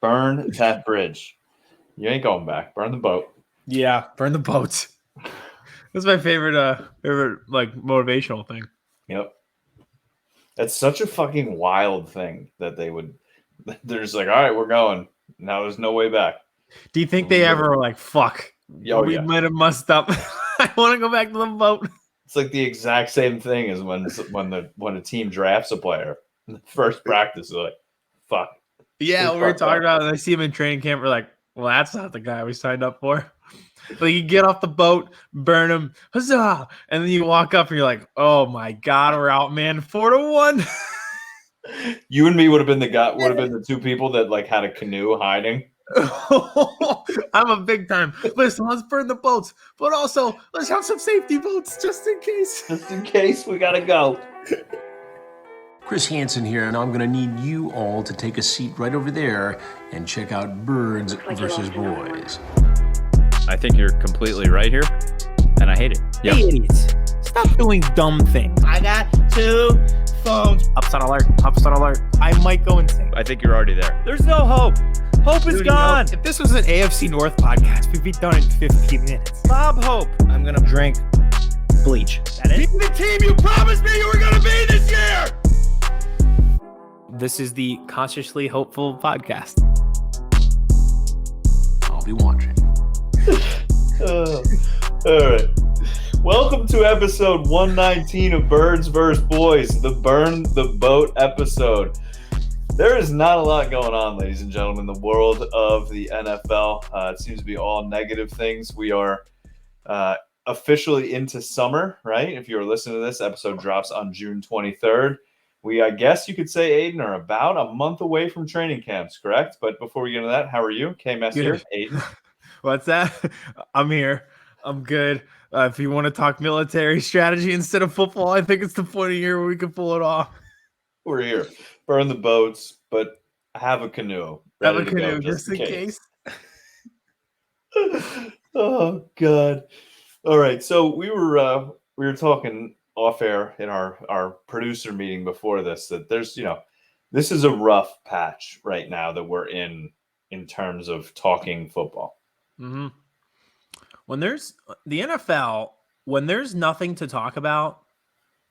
Burn that bridge. You ain't going back. Burn the boat. Yeah, burn the boats. That's my favorite like motivational thing. Yep. That's such a fucking wild thing that they're just like, all right, we're going. Now there's no way back. Do you think they ever were like, fuck, we might have messed up. I want to go back to the boat. It's like the exact same thing as when a team drafts a player. In the first practice, they're like, fuck. Yeah, we were talking about it. I see him in training camp. We're like, well, that's not the guy we signed up for. Like, you get off the boat, burn him, huzzah! And then you walk up and you're like, oh my God, we're out, man, 4-1. You and me would have been the two people that like had a canoe hiding. I'm a big time. Listen, let's burn the boats, but also let's have some safety boats just in case. Just in case we gotta go. Chris Hansen here, and I'm going to need you all to take a seat right over there and check out Birds versus Boys. I think you're completely right here, and I hate it. Yep. Hey, idiots. Stop doing dumb things. I got 2 phones. Upset alert. I might go insane. I think you're already there. There's no hope. Hope is gone. If this was an AFC North podcast, we'd be done in 15 minutes. Bob Hope. I'm going to drink bleach. That is the team you promised me you were going to be this year. This is the Consciously Hopeful podcast. I'll be watching. All right. Welcome to episode 119 of Birds vs. Boys, the Burn the Boat episode. There is not a lot going on, ladies and gentlemen, in the world of the NFL. It seems to be all negative things. We are officially into summer, right? If you're listening to this, episode drops on June 23rd. We, I guess you could say, Aidan, are about a month away from training camps, correct? But before we get into that, how are you? Kmess here, Aidan. What's that? I'm here. I'm good. If you want to talk military strategy instead of football, I think it's the point of year where we can pull it off. We're here. Burn the boats, but have a canoe. Have a canoe just in case. Oh, God. All right. So we were talking off air in our producer meeting before this that there's, this is a rough patch right now that we're in terms of talking football. Mm-hmm. When there's the NFL, when there's nothing to talk about,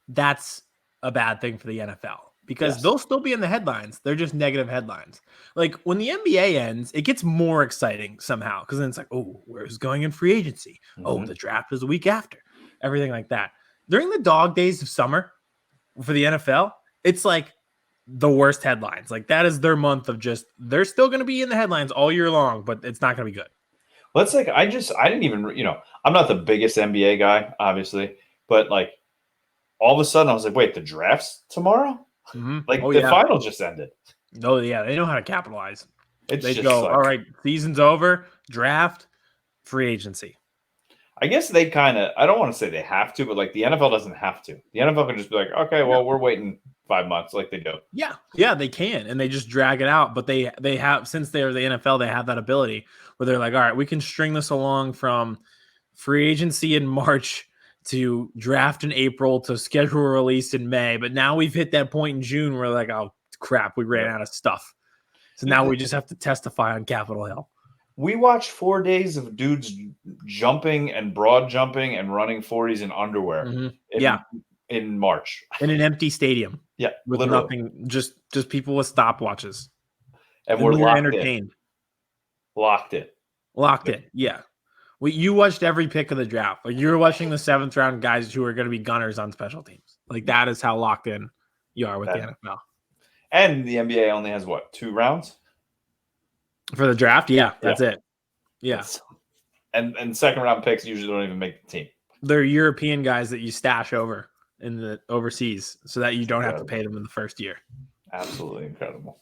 that's a bad thing for the NFL because they'll still be in the headlines. They're just negative headlines. Like when the NBA ends, it gets more exciting somehow because then it's like, oh, where's going in free agency? Mm-hmm. Oh, the draft is a week after. Everything like that. During the dog days of summer for the NFL, it's like the worst headlines. Like that is their month of just, they're still going to be in the headlines all year long, but it's not going to be good. Well, it's like, I didn't even, I'm not the biggest NBA guy, obviously, but like all of a sudden I was like, wait, the draft's tomorrow? Mm-hmm. Like the final just ended. Oh yeah. They know how to capitalize. They go, like, all right, season's over, draft, free agency. I guess they kind of, I don't want to say they have to, but like the NFL doesn't have to. The NFL can just be like, okay, well, we're waiting 5 months like they do. Yeah, they can. And they just drag it out. But they have, since they're the NFL, they have that ability where they're like, all right, we can string this along from free agency in March to draft in April to schedule a release in May. But now we've hit that point in June where we're like, oh, crap, we ran out of stuff. So now we just have to testify on Capitol Hill. We watched 4 days of dudes jumping and broad jumping and running 40s in underwear. Mm-hmm. In March in an empty stadium. Yeah, with literally. Nothing, just people with stopwatches. And we're entertained. Locked in. Yeah. You watched every pick of the draft. Like you were watching the 7th round guys who are going to be gunners on special teams. Like that is how locked in you are with the NFL. And the NBA only has 2 rounds? For the draft, that's it. Yeah. And second round picks usually don't even make the team. They're European guys that you stash over in the overseas so that you don't have to pay them in the first year. Absolutely incredible.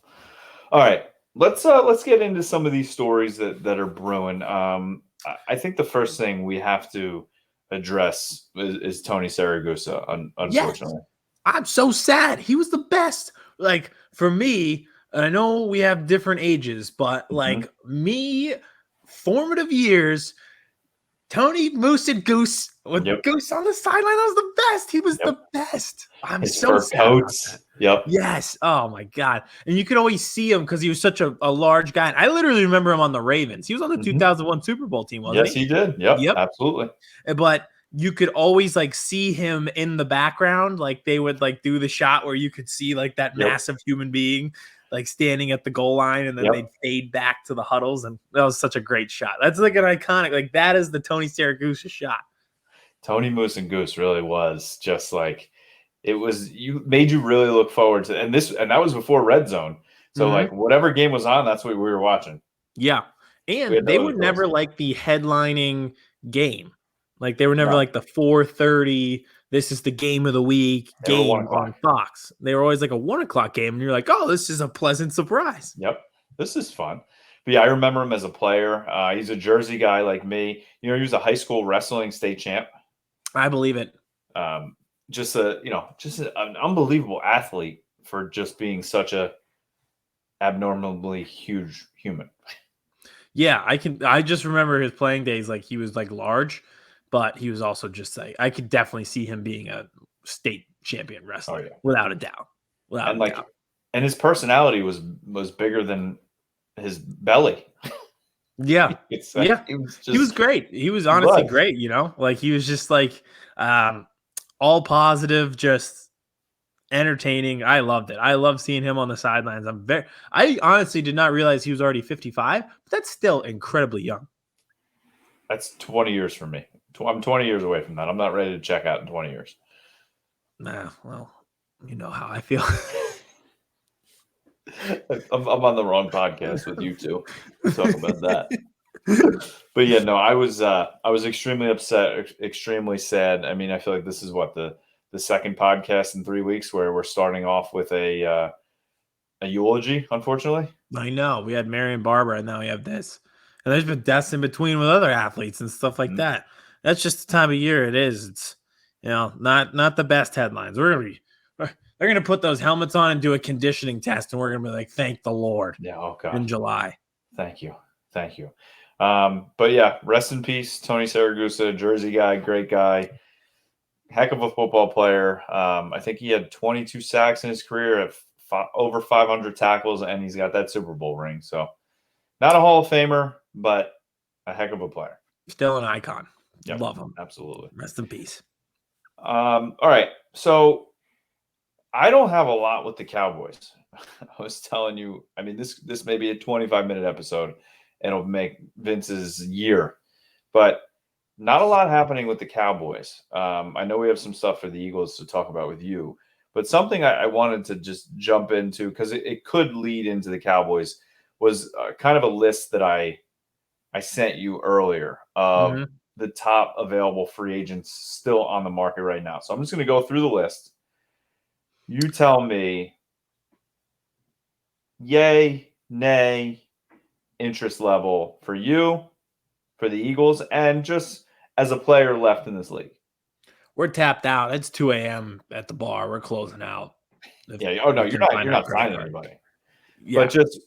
All right. Let's get into some of these stories that are brewing. I think the first thing we have to address is Tony Siragusa, unfortunately. Yes. I'm so sad. He was the best. Like for me, and I know we have different ages, but like me, formative years, Tony, Moose, and Goose with Goose on the sideline. That was the best. He was the best. I'm His so fur sad. coats. Yep. Yes. Oh my God. And you could always see him because he was such a large guy. And I literally remember him on the Ravens. He was on the 2001 Super Bowl team, wasn't he? Yes, he did. Yep. Absolutely. But you could always like see him in the background. Like they would like do the shot where you could see like that massive human being like standing at the goal line, and then they'd fade back to the huddles. And that was such a great shot. That's like an iconic, like that is the Tony Siragusa shot. Tony Moose and Goose really was just like, it was, you made you really look forward to, and that was before Red Zone. So like whatever game was on, that's what we were watching. Yeah. And they were never like the headlining game. Like they were never like the 4:30, this is the game of the week game on Fox. They were always like a 1 o'clock game, and you're like, oh, this is a pleasant surprise. Yep. This is fun. But yeah, I remember him as a player. He's a Jersey guy like me. He was a high school wrestling state champ. I believe it. Just an unbelievable athlete for just being such a abnormally huge human. Yeah, I just remember his playing days. Like he was like large, but he was also just like, I could definitely see him being a state champion wrestler without a doubt. And his personality was bigger than his belly. Yeah. He was great. He was honestly great, like he was just like all positive, just entertaining. I loved it. I love seeing him on the sidelines. I honestly did not realize he was already 55, but that's still incredibly young. That's 20 years from me. I'm 20 years away from that. I'm not ready to check out in 20 years. Nah, well, you know how I feel. I'm on the wrong podcast with you two to talk about that. But yeah, no, I was extremely upset, extremely sad. I mean, I feel like this is what the second podcast in 3 weeks where we're starting off with a eulogy, unfortunately. I know. We had Mary and Barbara, and now we have this. And there's been deaths in between with other athletes and stuff like that. That's just the time of year it is. It's not the best headlines. They're gonna put those helmets on and do a conditioning test, and we're gonna be like, thank the Lord. Yeah, oh God. In July. Thank you. But yeah, rest in peace, Tony Siragusa, Jersey guy, great guy, heck of a football player. I think he had 22 sacks in his career at over 500 tackles, and he's got that Super Bowl ring. So not a Hall of Famer, but a heck of a player. Still an icon. Yep, love him. Absolutely. Rest in peace. All right. So I don't have a lot with the Cowboys. I was telling you, I mean, this may be a 25-minute episode, and it'll make Vince's year. But not a lot happening with the Cowboys. I know we have some stuff for the Eagles to talk about with you, but something I wanted to just jump into, because it could lead into the Cowboys, was kind of a list that I sent you earlier of the top available free agents still on the market right now. So I'm just going to go through the list. You tell me yay, nay, interest level for you, for the Eagles, and just as a player left in this league. We're tapped out. It's 2 a.m. at the bar. We're closing out. Yeah. Oh no, you're not signing anybody. Yeah. But just,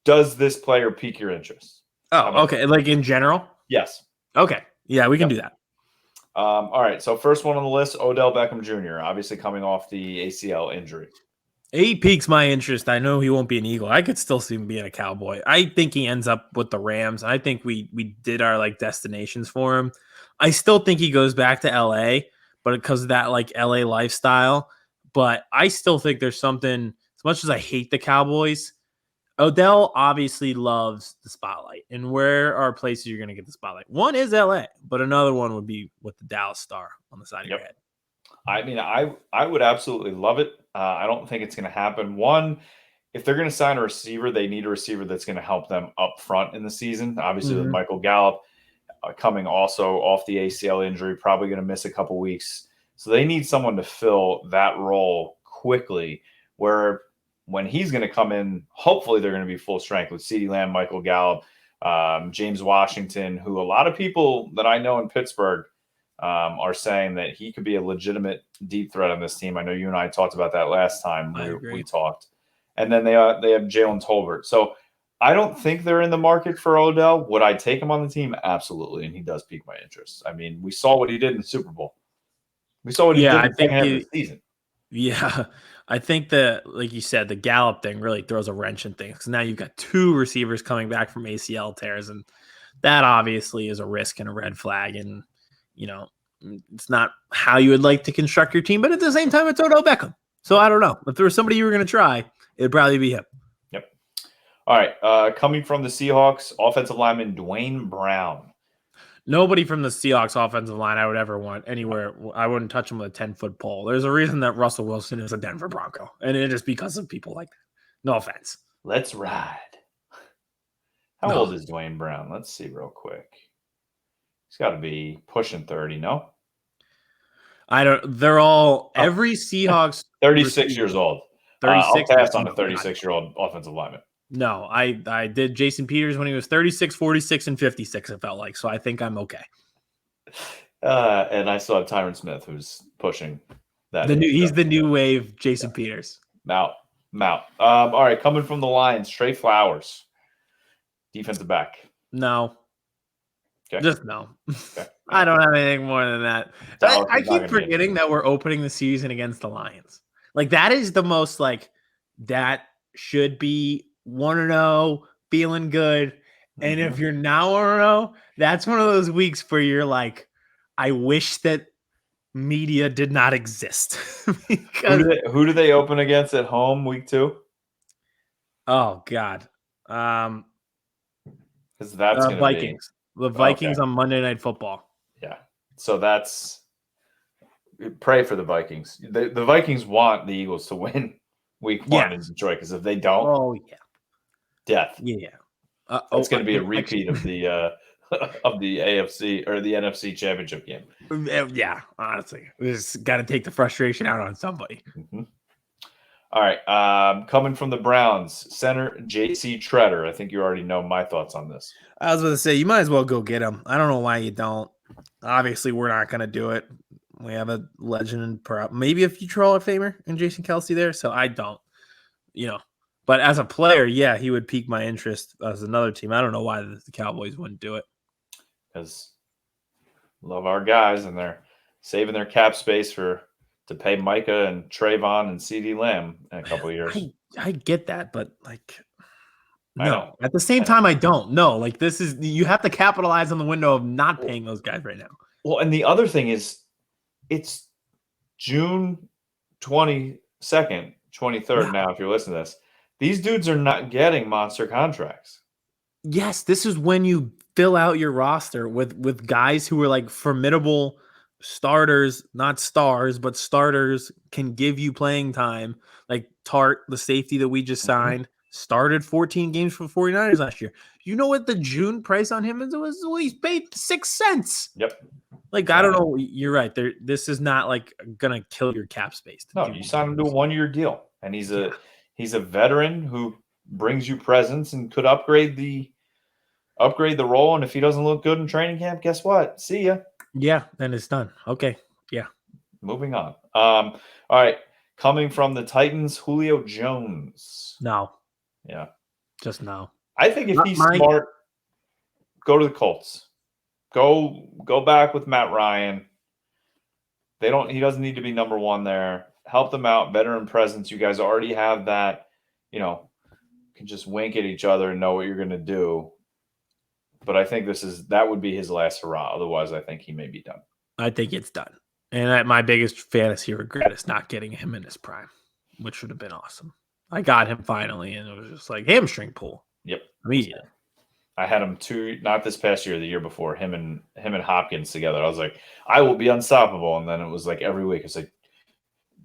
does this player pique your interest? Oh, okay. Like in general? Yes. Okay. Yeah, we can do that. All right. So first one on the list, Odell Beckham Jr., obviously coming off the ACL injury. He piques my interest. I know he won't be an Eagle. I could still see him being a Cowboy. I think he ends up with the Rams. I think we did our like destinations for him. I still think he goes back to LA, but because of that like LA lifestyle. But I still think there's something, as much as I hate the Cowboys, Odell obviously loves the spotlight. And where are places you're going to get the spotlight? One is LA, but another one would be with the Dallas star on the side of your head. I mean, I would absolutely love it. I don't think it's going to happen. One, if they're going to sign a receiver, they need a receiver that's going to help them up front in the season. Obviously, with Michael Gallup coming also off the ACL injury, probably going to miss a couple weeks. So they need someone to fill that role quickly, where when he's going to come in, hopefully they're going to be full strength with CeeDee Lamb, Michael Gallup, James Washington, who a lot of people that I know in Pittsburgh are saying that he could be a legitimate deep threat on this team. I know you and I talked about that last time we talked. And then they have Jalen Tolbert. So I don't think they're in the market for Odell. Would I take him on the team? Absolutely, and he does pique my interest. I mean, we saw what he did in the Super Bowl. We saw what he did in the second half of the season. Yeah, I think that, like you said, the Gallup thing really throws a wrench in things because now you've got two receivers coming back from ACL tears, and that obviously is a risk and a red flag. And it's not how you would like to construct your team, but at the same time, it's Odell Beckham. So I don't know if there was somebody you were going to try, it'd probably be him. Yep. All right. Coming from the Seahawks, offensive lineman Duane Brown. Nobody from the Seahawks offensive line I would ever want anywhere. I wouldn't touch him with a 10-foot pole. There's a reason that Russell Wilson is a Denver Bronco, and it is because of people like that. No offense. Let's ride. How old is Duane Brown? Let's see real quick. He's got to be pushing 30, no? I don't. They're all every Seahawks 36 years old. 36. I'll pass on a 36-year-old offensive lineman. No, I did Jason Peters when he was 36, 46, and 56, it felt like. So I think I'm okay. And I still have Tyron Smith, who's pushing that. He's the new wave Jason Peters. Mount. All right, coming from the Lions, Trey Flowers. Defensive back. No. Okay. Just no. Okay. I don't have anything more than that. I keep forgetting that we're opening the season against the Lions. Like, that is the most, like, that should be 1-0, feeling good. And if you're now 1-0, that's one of those weeks where you're like, I wish that media did not exist. Because who do they open against at home week 2? Oh, God. Because that's going to Vikings. The Vikings on Monday Night Football. Yeah. So that's pray for the Vikings. The Vikings want the Eagles to win week 1 in Detroit, because if they don't, death. Yeah. It's going to be a repeat of the of the AFC or the NFC Championship game. Yeah, honestly, we just got to take the frustration out on somebody. Mm-hmm. All right, coming from the Browns, center J.C. Tretter. I think you already know my thoughts on this. I was going to say, you might as well go get him. I don't know why you don't. Obviously, we're not going to do it. We have a legend, maybe a future Hall of Famer in Jason Kelce there, so I don't. But as a player, yeah, he would pique my interest as another team. I don't know why the Cowboys wouldn't do it. Because love our guys, and they're saving their cap space to pay Micah and Trayvon and CD Lamb in a couple of years. I get that, but no. At the same time, I don't. No, like you have to capitalize on the window of not paying those guys right now. Well, and the other thing is, it's June 22nd, 23rd now, if you're listening to this. These dudes are not getting monster contracts. Yes, this is when you fill out your roster with guys who are like formidable starters, not stars, but starters, can give you playing time. Like Tartt, the safety that we just signed, started 14 games for 49ers last year. You know what the June price on him is? He's paid 6 cents. Yep. Like, I don't know. You're right. This is not like going to kill your cap space. No, you signed him to a 1-year deal, and he's a veteran who brings you presence and could upgrade the role. And if he doesn't look good in training camp, guess what? See ya. Yeah, then it's done. Okay. Yeah. Moving on. All right. Coming from the Titans, Julio Jones. No. Yeah. Just no. I think if he's smart, go to the Colts. Go back with Matt Ryan. He doesn't need to be number 1 there. Help them out, veteran presence. You guys already have that, can just wink at each other and know what you're going to do. But I think that would be his last hurrah. Otherwise, I think he may be done. I think it's done. And my biggest fantasy regret is not getting him in his prime, which would have been awesome. I got him finally, and it was just like hamstring pull. Yep. Immediately. I had him not this past year, the year before, him and Hopkins together. I was like, I will be unstoppable. And then it was like every week, it's like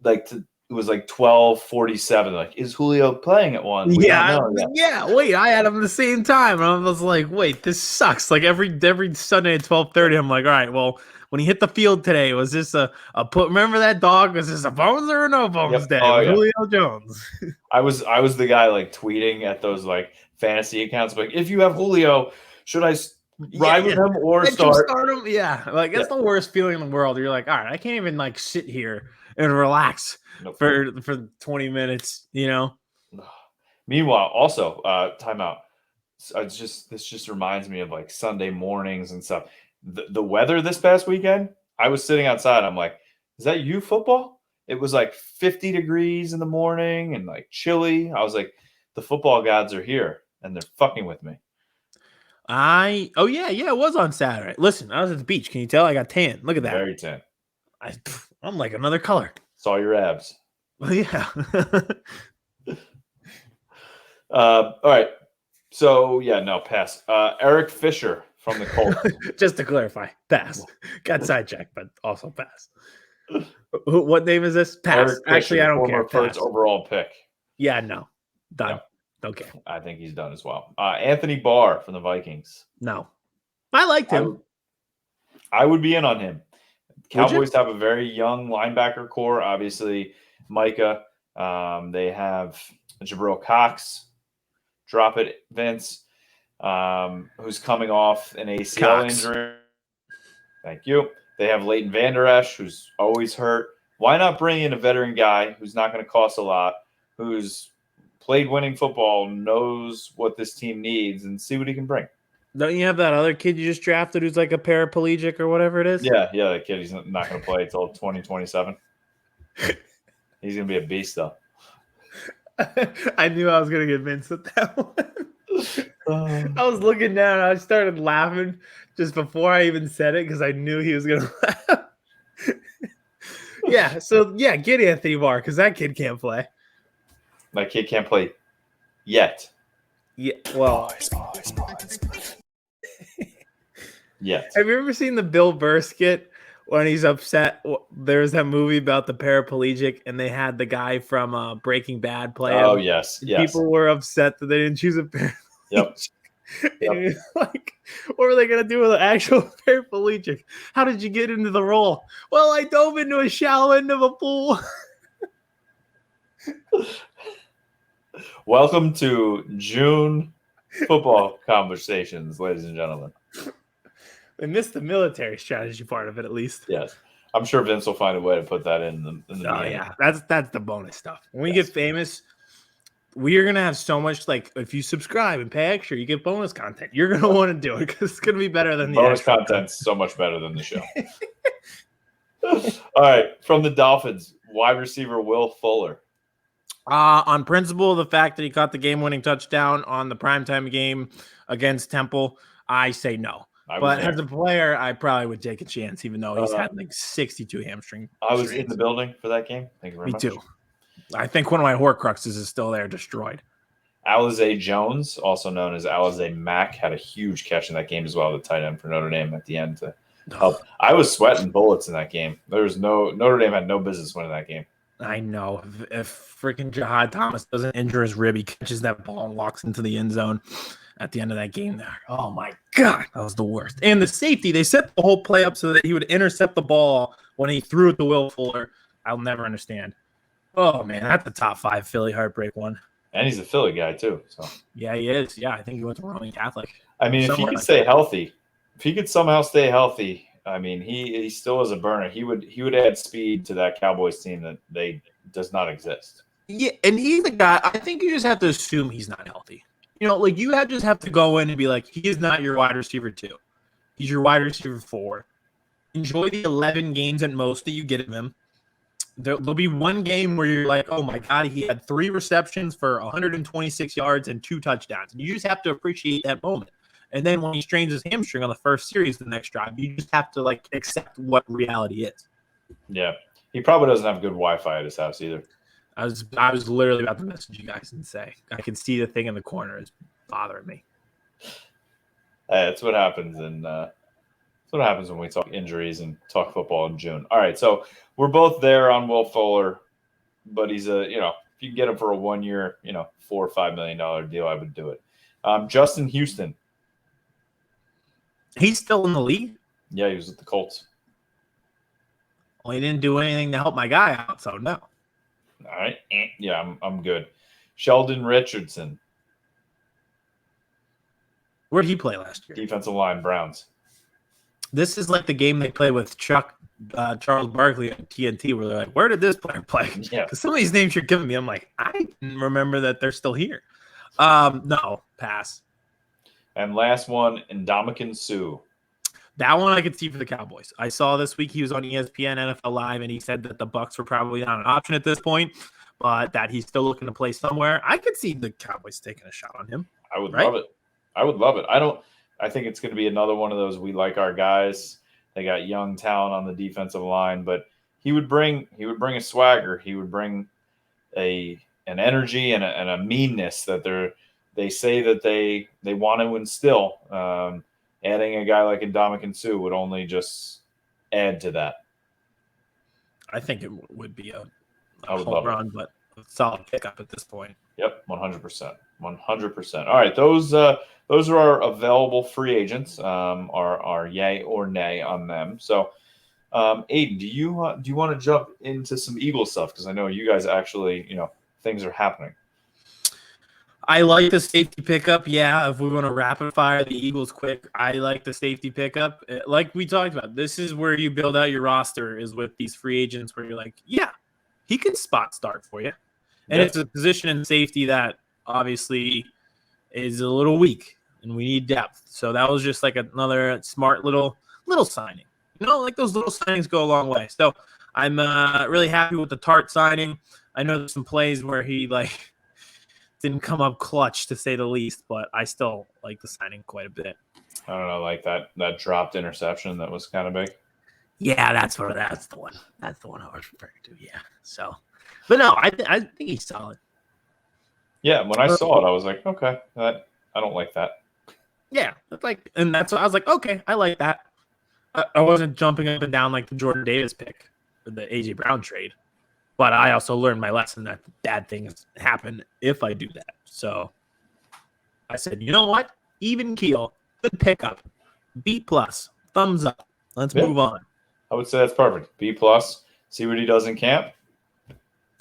it was like 12:47. Like, is Julio playing at 1? Yeah. Wait, I had him at the same time. And I was like, wait, this sucks. Like every Sunday at 12:30, I'm like, all right, well, when he hit the field today, was this a put? Remember that dog? Was this a bones or a no bones day? Julio Jones. I was the guy like tweeting at those like fantasy accounts, like, if you have Julio, should I ride with him or start him? Yeah, like that's the worst feeling in the world. You're like, all right, I can't even like sit here and relax for 20 minutes, Meanwhile, also timeout. this just reminds me of like Sunday mornings and stuff. The weather this past weekend, I was sitting outside. I'm like, is that you football? It was like 50 degrees in the morning and like chilly. I was like, the football gods are here and they're fucking with me. Yeah, it was on Saturday. Listen, I was at the beach. Can you tell? I got tan. Look at that. Very tan. I'm like another color. Saw your abs. Well, yeah. All right. So yeah, no, pass. Eric Fischer from the Colts. Just to clarify, pass. Got sidetracked, but also pass. What name is this? Pass. Eric Fischer, actually, I don't care. First overall pick. Yeah, no. Done. No. Okay. I think he's done as well. Anthony Barr from the Vikings. No. I liked him. I would be in on him. Cowboys have a very young linebacker core. Obviously, Micah. They have Jabril Cox. Drop it, Vince. Who's coming off an ACL injury. Thank you. They have Leighton Vander Esch, who's always hurt. Why not bring in a veteran guy who's not going to cost a lot, who's played winning football, knows what this team needs, and see what he can bring? Don't you have that other kid you just drafted who's like a paraplegic or whatever it is? Yeah, that kid. He's not going to play until 2027. He's going to be a beast, though. I knew I was going to get Vince with that one. I was looking down. I started laughing just before I even said it because I knew he was going to laugh. Get Anthony Barr because that kid can't play. My kid can't play yet. Yeah, well. Yet. Have you ever seen the Bill Burr skit when he's upset? There's that movie about the paraplegic, and they had the guy from Breaking Bad play him. Oh, yes. People were upset that they didn't choose a paraplegic. Yep. And like, what were they going to do with an actual paraplegic? How did you get into the role? Well, I dove into a shallow end of a pool. Welcome to June football conversations, ladies and gentlemen. They missed the military strategy part of it, at least. Yes. I'm sure Vince will find a way to put that in the beginning. Yeah. That's the bonus stuff. When we get famous, we are going to have so much, like, if you subscribe and pay extra, you get bonus content. You're going to want to do it because it's going to be better than the bonus content's so much better than the show. All right. From the Dolphins, wide receiver Will Fuller. On principle, the fact that he caught the game-winning touchdown on the primetime game against Temple, I say no. But as a player, I probably would take a chance, even though he's had like 62 hamstring. I was in the building for that game. Thank you very much. Me too. I think one of my Horcruxes is still there, destroyed. Alize Jones, also known as Alize Mack, had a huge catch in that game as well, the tight end for Notre Dame at the end to help. I was sweating bullets in that game. Notre Dame had no business winning that game. I know. If freaking Jahad Thomas doesn't injure his rib, he catches that ball and walks into the end zone at the end of that game there. Oh, my God. That was the worst. And the safety, they set the whole play up so that he would intercept the ball when he threw it to Will Fuller. I'll never understand. Oh, man, that's the top 5 Philly heartbreak one. And he's a Philly guy, too. So yeah, he is. Yeah, I think he went to Roman Catholic. I mean, if he could stay healthy, if he could somehow stay healthy, I mean, he still is a burner. He would add speed to that Cowboys team that does not exist. Yeah, and he's the guy. I think you just have to assume he's not healthy. You know, like just have to go in and be like, he is not your wide receiver 2. He's your wide receiver 4. Enjoy the 11 games at most that you get of him. There'll be one game where you're like, oh my God, he had 3 receptions for 126 yards and 2 touchdowns. And you just have to appreciate that moment. And then when he strains his hamstring on the first series, the next drive, you just have to like accept what reality is. Yeah. He probably doesn't have good Wi-Fi at his house either. I was literally about to message you guys and say, I can see the thing in the corner is bothering me. That's what happens. And that's what happens when we talk injuries and talk football in June. All right. So we're both there on Will Fuller, but he's if you can get him for a 1 year, $4 or $5 million deal, I would do it. Justin Houston. He's still in the league? Yeah, he was with the Colts. Well, he didn't do anything to help my guy out, so no. All right. Yeah, I'm good. Sheldon Richardson. Where did he play last year? Defensive line, Browns. This is like the game they play with Charles Barkley at TNT, where they're like, where did this player play? Yeah. Because some of these names you're giving me, I'm like, I didn't remember that they're still here. No, pass. And last one, Ndamukong Suh. That one I could see for the Cowboys. I saw this week he was on ESPN NFL Live, and he said that the Bucs were probably not an option at this point, but that he's still looking to play somewhere. I could see the Cowboys taking a shot on him. I would love it. I would love it. I think it's going to be another one of those, we like our guys. They got young talent on the defensive line, but he would bring a swagger. He would bring an energy and a meanness that they say that they want to instill. Adding a guy like Ndamukong Suh would only just add to that. I think it would be a home run, but a solid pickup at this point. Yep, 100%. 100%. All right, those are our available free agents. Our yay or nay on them. So, Aidan, do you want to jump into some Eagles stuff? Because I know you guys actually, things are happening. I like the safety pickup. Yeah, if we want to rapid fire the Eagles quick, I like the safety pickup. Like we talked about, this is where you build out your roster, is with these free agents where you're like, yeah, he can spot start for you. And it's a position in safety that obviously is a little weak and we need depth. So that was just like another smart little signing. Like those little signings go a long way. So I'm really happy with the Tartt signing. I know there's some plays where he didn't come up clutch, to say the least, but I still like the signing quite a bit. I don't know, like that dropped interception that was kind of big. Yeah, that's the one. That's the one I was referring to. Yeah. So, but no, I think he's solid. Yeah, when I saw it, I was like, okay, I don't like that. Yeah, and that's what I was like, okay, I like that. I wasn't jumping up and down like the Jordan Davis pick or the AJ Brown trade. But I also learned my lesson that bad things happen if I do that. So I said, you know what? Even keel, good pickup. B+, thumbs up. Let's move on. I would say that's perfect. B+, see what he does in camp.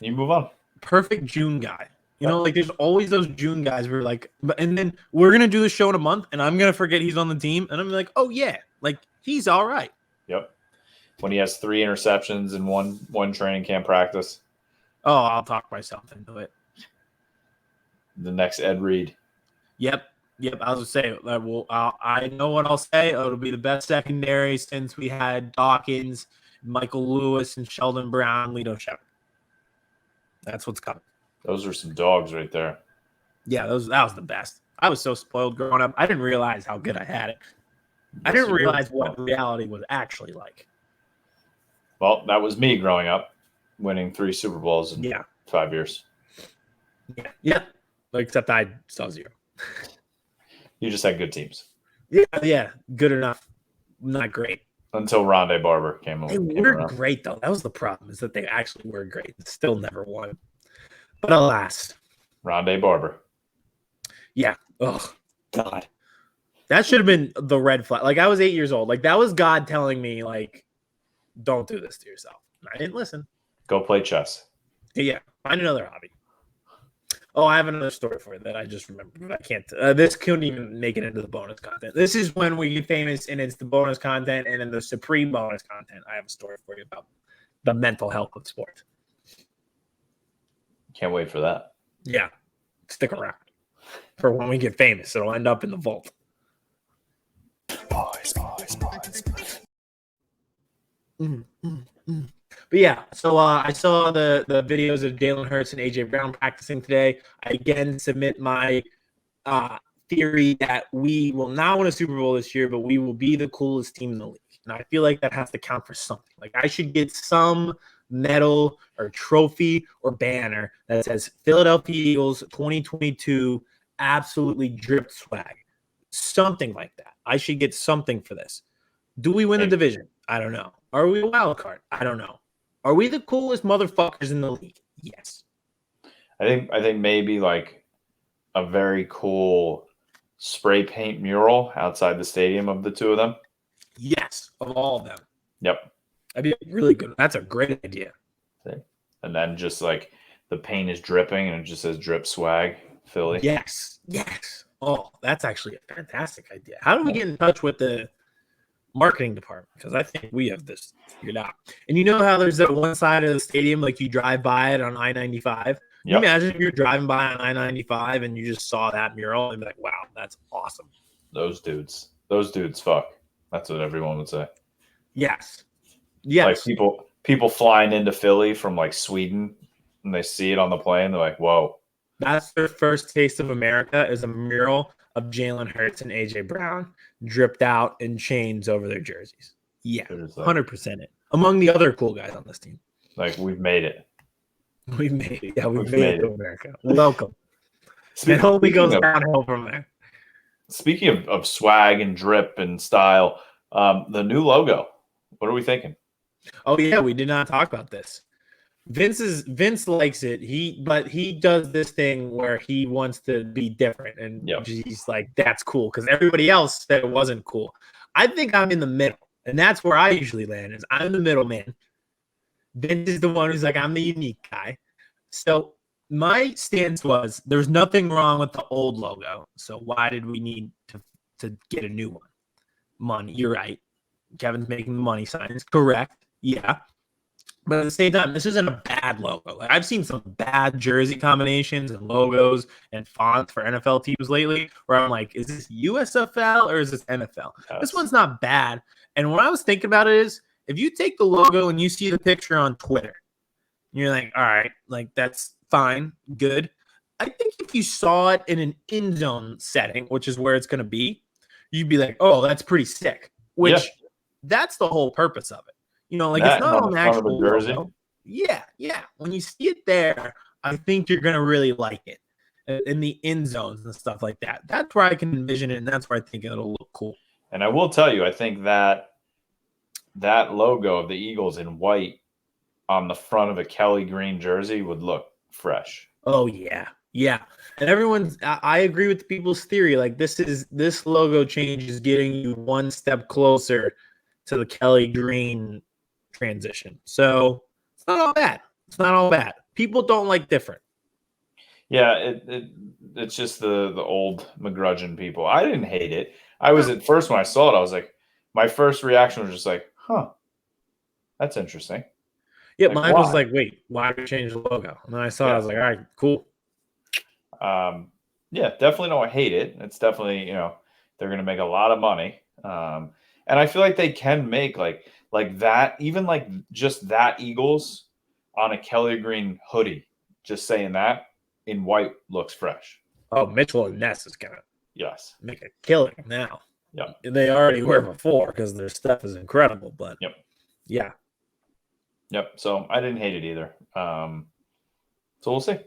You move on. Perfect June guy. There's always those June guys where and then we're going to do the show in a month, and I'm going to forget he's on the team. And I'm like, oh, yeah, he's all right. Yep. When he has 3 interceptions in one training camp practice. Oh, I'll talk myself into it. The next Ed Reed. Yep. I was going to say, I know what I'll say. It'll be the best secondary since we had Dawkins, Michael Lewis, and Sheldon Brown, Lito Shepard. That's what's coming. Those are some dogs right there. Yeah, that was the best. I was so spoiled growing up. I didn't realize how good I had it. I didn't realize what reality was actually like. Well, that was me growing up, winning 3 Super Bowls in 5 years. Yeah. Except I saw 0. You just had good teams. Yeah. Good enough. Not great. Until Rondé Barber came They were great, though. That was the problem, is that they actually were great. Still never won. But alas. Rondé Barber. Yeah. Oh, God. That should have been the red flag. I was 8 years old. That was God telling me, don't do this to yourself. I didn't listen. Go play chess. Yeah. Find another hobby. Oh, I have another story for you that I just remembered. I can't. This couldn't even make it into the bonus content. This is when we get famous, and it's the bonus content, and then the supreme bonus content. I have a story for you about the mental health of sport. Can't wait for that. Yeah. Stick around for when we get famous. It'll end up in the vault. Boys. But yeah, so I saw the videos of Jalen Hurts and AJ Brown practicing today. I again submit my theory that we will not win a Super Bowl this year, but we will be the coolest team in the league. And I feel like that has to count for something. I should get some medal or trophy or banner that says Philadelphia Eagles 2022 absolutely dripped swag. Something like that. I should get something for this. Do we win the division? I don't know. Are we a wild card? I don't know. Are we the coolest motherfuckers in the league? Yes. I think maybe a very cool spray paint mural outside the stadium of the two of them. Yes, of all of them. Yep. That'd be really good. That's a great idea. And then just the paint is dripping and it just says drip swag Philly. Yes. Oh, that's actually a fantastic idea. How do we get in touch with the marketing department? Because I think we have this figured out. And you know how there's that one side of the stadium, you drive by it on I-95? Can you imagine if you're driving by on I-95 and you just saw that mural and be like, wow, that's awesome. Those dudes fuck. That's what everyone would say. Yes. Like people flying into Philly from like Sweden, and they see it on the plane. They're like, "Whoa!" That's their first taste of America is a mural of Jalen Hurts and AJ Brown dripped out in chains over their jerseys. Yeah, 100% it. Among the other cool guys on this team. Like, we've made it. We've made it. Yeah, we've made it to America. Welcome. It only goes downhill from there. Speaking of swag and drip and style, the new logo. What are we thinking? Oh yeah, we did not talk about this. Vince likes it. But he does this thing where he wants to be different, and he's like, that's cool because everybody else said it wasn't cool. I think I'm in the middle, and that's where I usually land. Is I'm the middleman. Vince is the one who's like, I'm the unique guy. So my stance was there's nothing wrong with the old logo. So why did we need to get a new one? Money. You're right. Kevin's making the money signs. Correct. Yeah. But at the same time, this isn't a bad logo. Like, I've seen some bad jersey combinations and logos and fonts for NFL teams lately where I'm like, is this USFL or is this NFL? Yes. This one's not bad. And what I was thinking about it is if you take the logo and you see the picture on Twitter, you're like, all right, like that's fine, good. I think if you saw it in an end zone setting, which is where it's going to be, you'd be like, oh, that's pretty sick, which that's the whole purpose of it. You know, like that, it's not on the actual jersey. Logo. Yeah. When you see it there, I think you're going to really like it in the end zones and stuff like that. That's where I can envision it, and that's where I think it'll look cool. And I will tell you, I think that logo of the Eagles in white on the front of a Kelly green jersey would look fresh. Oh, yeah. Yeah. And I agree with the people's theory. Like this logo change is getting you one step closer to the Kelly green transition. So it's not all bad. People don't like different. Yeah, it's just the old McGrudgeon people. I didn't hate it. I was at first when I saw it, I was like, my first reaction was just like, huh, that's interesting. Yeah, like, mine was like, wait, why did we change the logo? And then I saw it, I was like, all right, cool. Yeah, definitely don't hate it. It's definitely, they're going to make a lot of money. And I feel like they can make like that, even like just that Eagles on a Kelly green hoodie, just saying that in white looks fresh. Oh, Mitchell and Ness is going to make a killing now. Yeah. They already were before because their stuff is incredible, but yeah. Yep. So I didn't hate it either. So we'll see.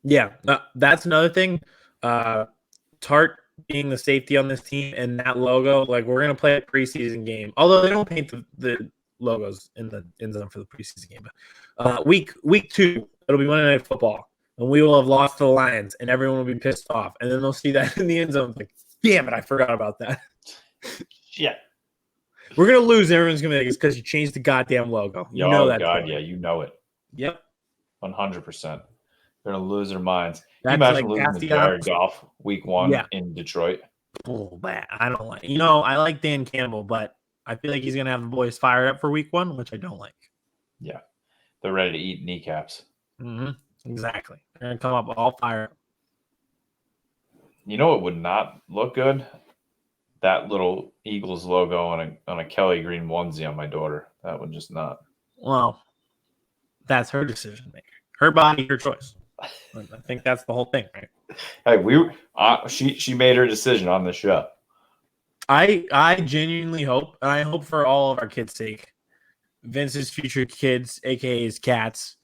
Yeah. That's another thing. Tartt being the safety on this team and that logo, like we're going to play a preseason game. Although they don't paint the logos in the end zone for the preseason game. But week 2, it'll be Monday Night Football. And we will have lost to the Lions and everyone will be pissed off. And then they'll see that in the end zone. Like, damn it, I forgot about that. Yeah. We're going to lose. Everyone's going to be like, it's because you changed the goddamn logo. You know that. God, yeah, you know it. Yep. 100%. They're going to lose their minds. That's Can you imagine like losing to Jared Goff week 1 in Detroit? Oh, man. I don't like I like Dan Campbell, but I feel like he's going to have the boys fired up for week 1, which I don't like. Yeah. They're ready to eat kneecaps. Mm-hmm. Exactly. They're going to come up all fired up. You know what would not look good? That little Eagles logo on a Kelly green onesie on my daughter. That would just not. Well, that's her decision maker. Her body, her choice. I think that's the whole thing, right? Hey, she made her decision on the show. I genuinely hope, and I hope for all of our kids' sake, Vince's future kids, aka his cats,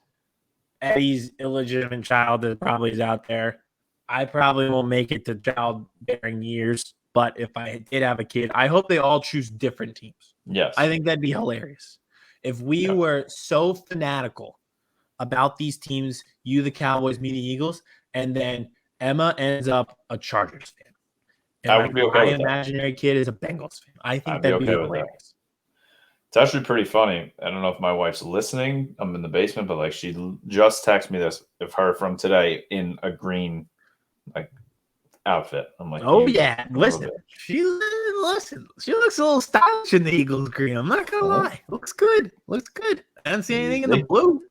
Eddie's illegitimate child that probably is out there. I probably won't make it to childbearing years, but if I did have a kid, I hope they all choose different teams. Yes. I think that'd be hilarious. If we were so fanatical about these teams, you, the Cowboys, me, the Eagles, and then Emma ends up a Chargers fan. And I would be okay with that. My imaginary kid is a Bengals fan. I think that'd be hilarious. It's actually pretty funny. I don't know if my wife's listening. I'm in the basement, but like she just texted me this of her from today in a green outfit. I'm like, oh yeah, listen. She looks a little stylish in the Eagles green. I'm not gonna lie. Looks good. I don't see anything in the blue.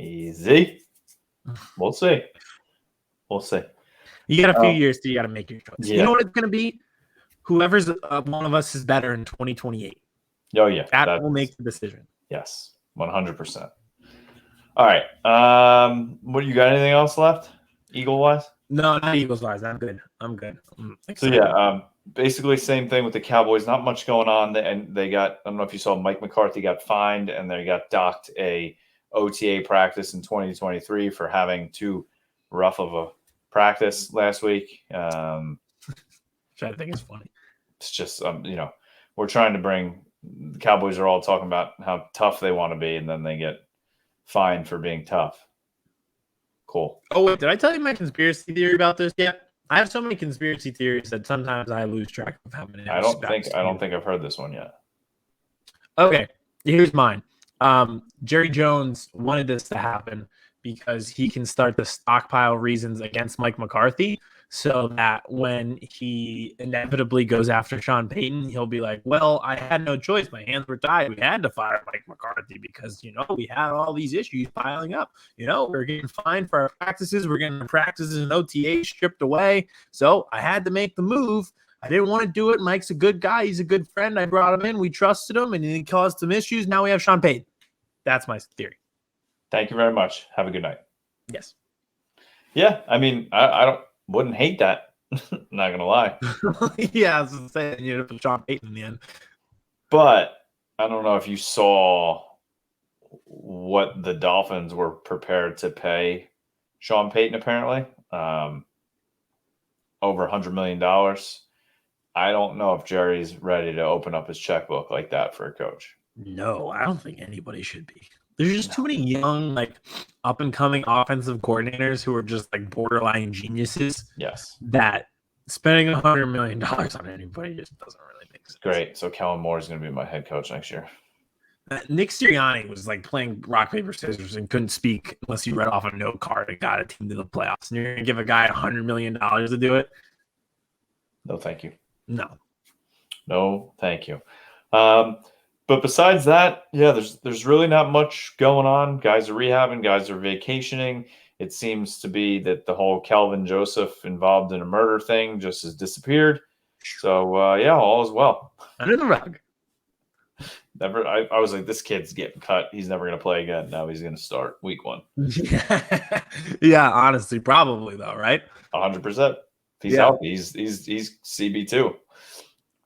Easy. We'll see. You got a few years till you got to make your choice. Yeah. You know what it's gonna be? whoever's one of us is better in 2028. Oh yeah, that will make the decision. Yes, 100%. All right. What you got? Anything else left, Eagle wise? No, not Eagles wise. I'm good. So yeah, basically same thing with the Cowboys. Not much going on, and they got. I don't know if you saw Mike McCarthy got fined, and they got docked a OTA practice in 2023 for having too rough of a practice last week. Which I think is funny. It's just we're trying to bring. The Cowboys are all talking about how tough they want to be, and then they get fined for being tough. Cool. Oh wait, did I tell you my conspiracy theory about this yet? I have so many conspiracy theories that sometimes I lose track of how many. I don't think I've heard this one yet. Okay, here's mine. Jerry Jones wanted this to happen because he can start the stockpile reasons against Mike McCarthy, so that when he inevitably goes after Sean Payton, he'll be like, well, I had no choice. My hands were tied. We had to fire Mike McCarthy because, we had all these issues piling up. We're getting fined for our practices. We're getting practices and OTA stripped away. So I had to make the move. I didn't want to do it. Mike's a good guy. He's a good friend. I brought him in. We trusted him, and he caused some issues. Now we have Sean Payton. That's my theory. Thank you very much. Have a good night. Yes. Yeah, I wouldn't hate that. Not gonna lie. Yeah, I was gonna say you ended up with Sean Payton in the end. But I don't know if you saw what the Dolphins were prepared to pay Sean Payton. Apparently, over $100 million. I don't know if Jerry's ready to open up his checkbook like that for a coach. No, I don't think anybody should be. There's just too many young, up and coming offensive coordinators who are just borderline geniuses. Yes. That spending $100 million on anybody just doesn't really make sense. Great. So Kellen Moore is going to be my head coach next year. Nick Sirianni was playing rock, paper, scissors and couldn't speak unless he read off a note card and got a team to the playoffs. And you're going to give a guy $100 million to do it? No, thank you. No, thank you. But besides that, yeah, there's really not much going on. Guys are rehabbing, guys are vacationing. It seems to be that the whole Calvin Joseph involved in a murder thing just has disappeared. So yeah, all is well. Under the rug. I was like, this kid's getting cut. He's never going to play again. Now he's going to start week 1. Yeah, honestly, probably though, right? 100%. He's healthy. He's CB2.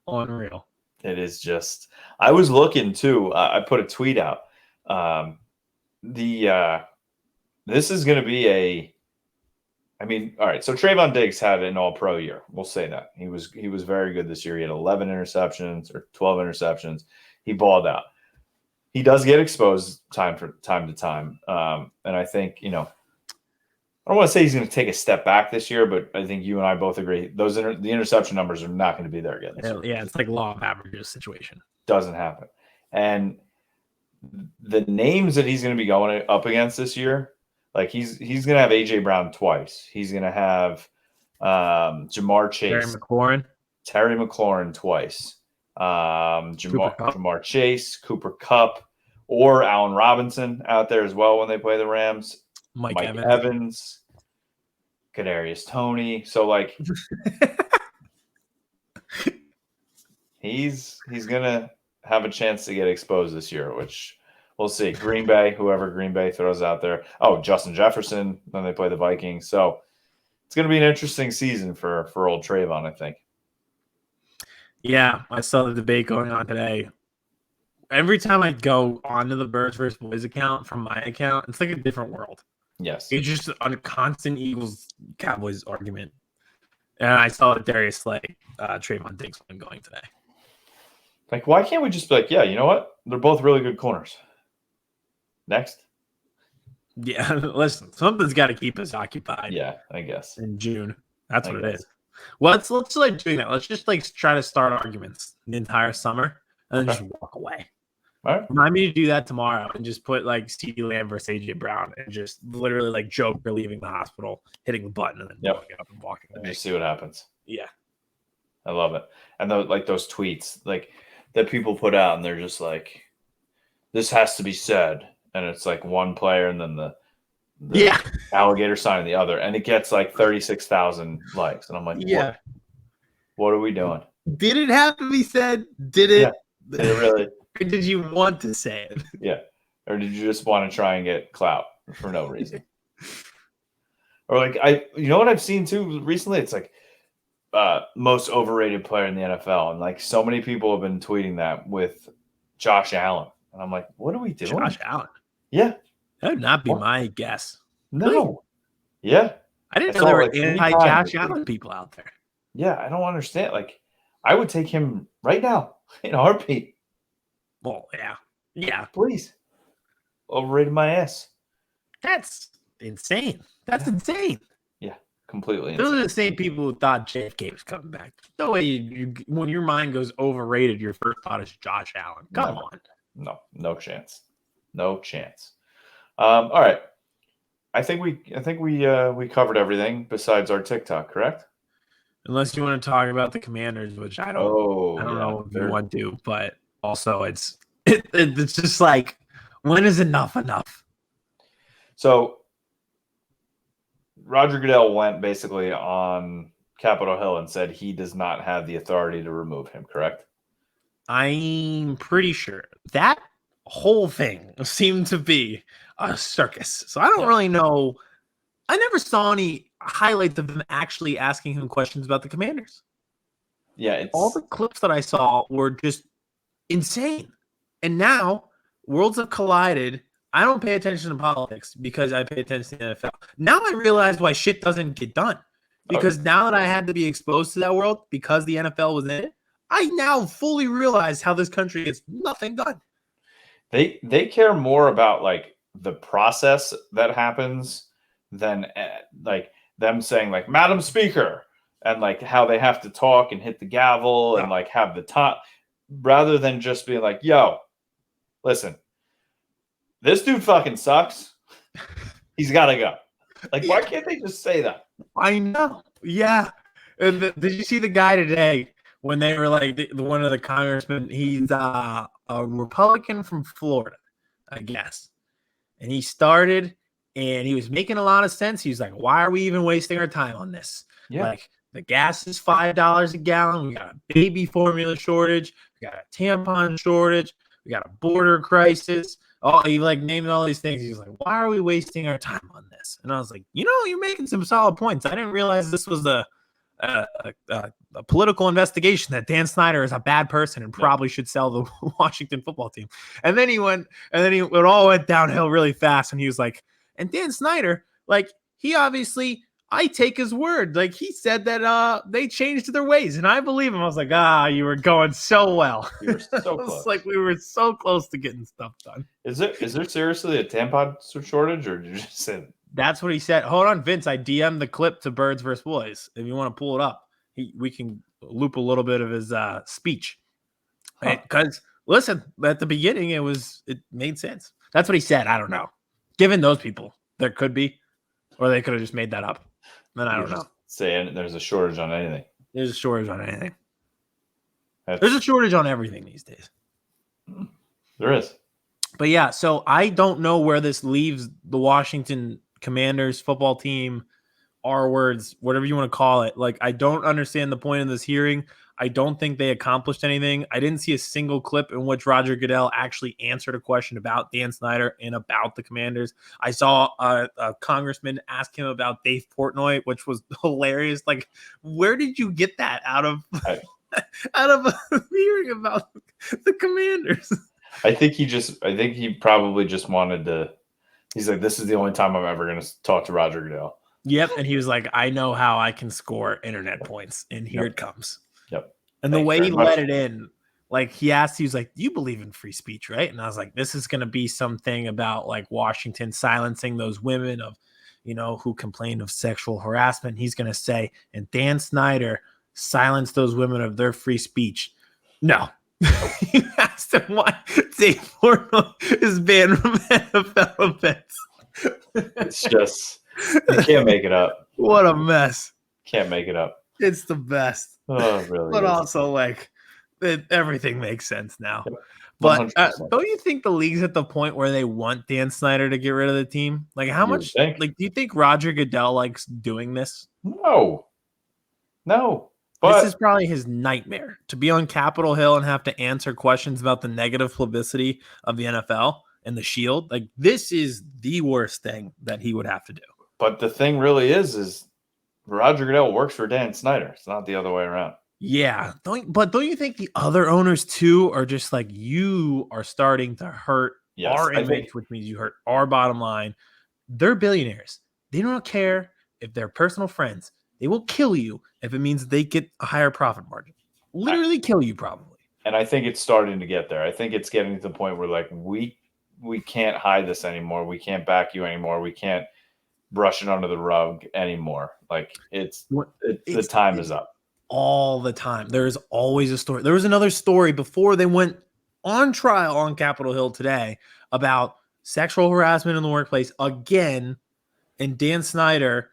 Unreal. It is just. I was looking too. I put a tweet out. This is going to be all right. So Trayvon Diggs had an All-Pro year. We'll say that he was very good this year. He had 11 interceptions or 12 interceptions. He balled out. He does get exposed time to time, and I think I don't want to say he's going to take a step back this year, but I think you and I both agree the interception numbers are not going to be there again this year. Yeah, it's like law of averages situation. Doesn't happen. And the names that he's going to be going up against this year, he's going to have AJ Brown twice. He's going to have Jamar Chase, Terry McLaurin twice, Jamar Chase, Cooper Kupp, or Allen Robinson out there as well when they play the Rams. Mike Evans, Kadarius Toney. So he's gonna have a chance to get exposed this year, which we'll see. Green Bay, whoever Green Bay throws out there. Oh, Justin Jefferson when they play the Vikings. So it's gonna be an interesting season for old Trayvon, I think. Yeah, I saw the debate going on today. Every time I go onto the Birds vs. Boys account from my account, it's like a different world. Yes. It's just a constant Eagles-Cowboys argument. And I saw Darius Slay, Trayvon Diggs one going today. Why can't we just be yeah, you know what? They're both really good corners. Next. Yeah, listen, something's got to keep us occupied. Yeah, I guess. In June. That's what it is. Well, let's doing that. Let's just try to start arguments the entire summer and then just walk away. All right. Remind me to do that tomorrow and just put CeeDee Lamb versus AJ Brown and just literally Joker leaving the hospital, hitting the button, and then walking up and walking away. Just see what happens. Yeah. I love it. And those tweets that people put out and they're just this has to be said. And it's one player and then the alligator sign and the other. And it gets 36,000 likes. And I'm like, what are we doing? Did it have to be said? Did it? Yeah. Did it really? Or did you want to say it? Yeah. Or did you just want to try and get clout for no reason? Or like you know what I've seen too recently? It's like most overrated player in the NFL, and like so many people have been tweeting that with Josh Allen, and I'm like, what are we doing? Josh Allen? Yeah, that would not be my guess. No, really? Yeah, I didn't know there were anti-Josh Allen people out there. Yeah, I don't understand. Like, I would take him right now in a heartbeat. Well, yeah, please. Overrated my ass. That's insane. That's insane. Yeah, completely Those insane. are the same people who thought JFK was coming back. No way you when your mind goes overrated, your first thought is Josh Allen. Come on. No chance. No chance. All right. I think we covered everything besides our TikTok, correct? Unless you want to talk about the Commanders, which I don't know if you want to, but also it's just like, when is enough? So Roger Goodell went basically on Capitol Hill and said he does not have the authority to remove him, correct? I'm pretty sure that whole thing seemed to be a circus. So I don't really know. I never saw any highlights of them actually asking him questions about the Commanders. Yeah, all the clips that I saw were just insane. And now worlds have collided. I don't pay attention to politics because I pay attention to the NFL. Now I realize why shit doesn't get done. Because now that I had to be exposed to that world because the NFL was in it, I now fully realize how this country gets nothing done. They care more about like the process that happens than like them saying like Madam Speaker and like how they have to talk and hit the gavel and like have the top, rather than just being like, yo, listen, this dude fucking sucks. He's got to go. Like, why can't they just say that? I know. Yeah. And did you see the guy today when they were like one of the congressmen? He's a Republican from Florida, I guess. And he started and he was making a lot of sense. He was like, why are we even wasting our time on this? Yeah. Like, the gas is $5 a gallon. We got a baby formula shortage. We got a tampon shortage. We got a border crisis. Oh, he like named all these things. He was like, why are we wasting our time on this? And I was like, you're making some solid points. I didn't realize this was a political investigation that Dan Snyder is a bad person and probably should sell the Washington football team. And then it all went downhill really fast. And he was like, and Dan Snyder, like, he obviously, I take his word. Like, he said that they changed their ways, and I believe him. I was like, you were going so well. You were so close. Like, we were so close to getting stuff done. Is there seriously a tampon shortage, or did you just say that? That's what he said. Hold on, Vince. I DM'd the clip to Birds vs. Boys. If you want to pull it up, we can loop a little bit of his speech. Because, listen, at the beginning, it made sense. That's what he said. I don't know. Given those people, there could be, or they could have just made that up. Then I don't know. Saying there's a shortage on anything. There's a shortage on anything. There's a shortage on everything these days. There is. But yeah, so I don't know where this leaves the Washington Commanders football team, R words, whatever you want to call it. Like, I don't understand the point of this hearing. I don't think they accomplished anything. I didn't see a single clip in which Roger Goodell actually answered a question about Dan Snyder and about the Commanders. I saw a congressman ask him about Dave Portnoy, which was hilarious. Like, where did you get that out of a hearing about the Commanders? I think he probably just wanted to. He's like, this is the only time I'm ever going to talk to Roger Goodell. Yep, and he was like, I know how I can score internet points, and here it comes. Yep. And the way he let it in, like, he was like, do you believe in free speech, right? And I was like, this is going to be something about like Washington silencing those women who complained of sexual harassment. He's going to say, and Dan Snyder silenced those women of their free speech. No. He asked him why Dave Portnoy is banned from NFL events. It's just, you can't make it up. What a mess. Can't make it up. It's the best. Oh, really? But also, like, everything makes sense now. But don't you think the league's at the point where they want Dan Snyder to get rid of the team? Like, how much? Like, do you think Roger Goodell likes doing this? No. This is probably his nightmare, to be on Capitol Hill and have to answer questions about the negative publicity of the NFL and the Shield. Like, this is the worst thing that he would have to do. But the thing really is Roger Goodell works for Dan Snyder. It's not the other way around. Yeah. Don't you think the other owners too are just like, you are starting to hurt our image, which means you hurt our bottom line? They're billionaires. They don't care if they're personal friends. They will kill you if it means they get a higher profit margin. Literally kill you probably. And I think it's starting to get there. I think it's getting to the point where like we can't hide this anymore. We can't back you anymore. We can't brush it under the rug anymore. Like the time is up. All the time. There's always a story. There was another story before they went on trial on Capitol Hill today about sexual harassment in the workplace again. And Dan Snyder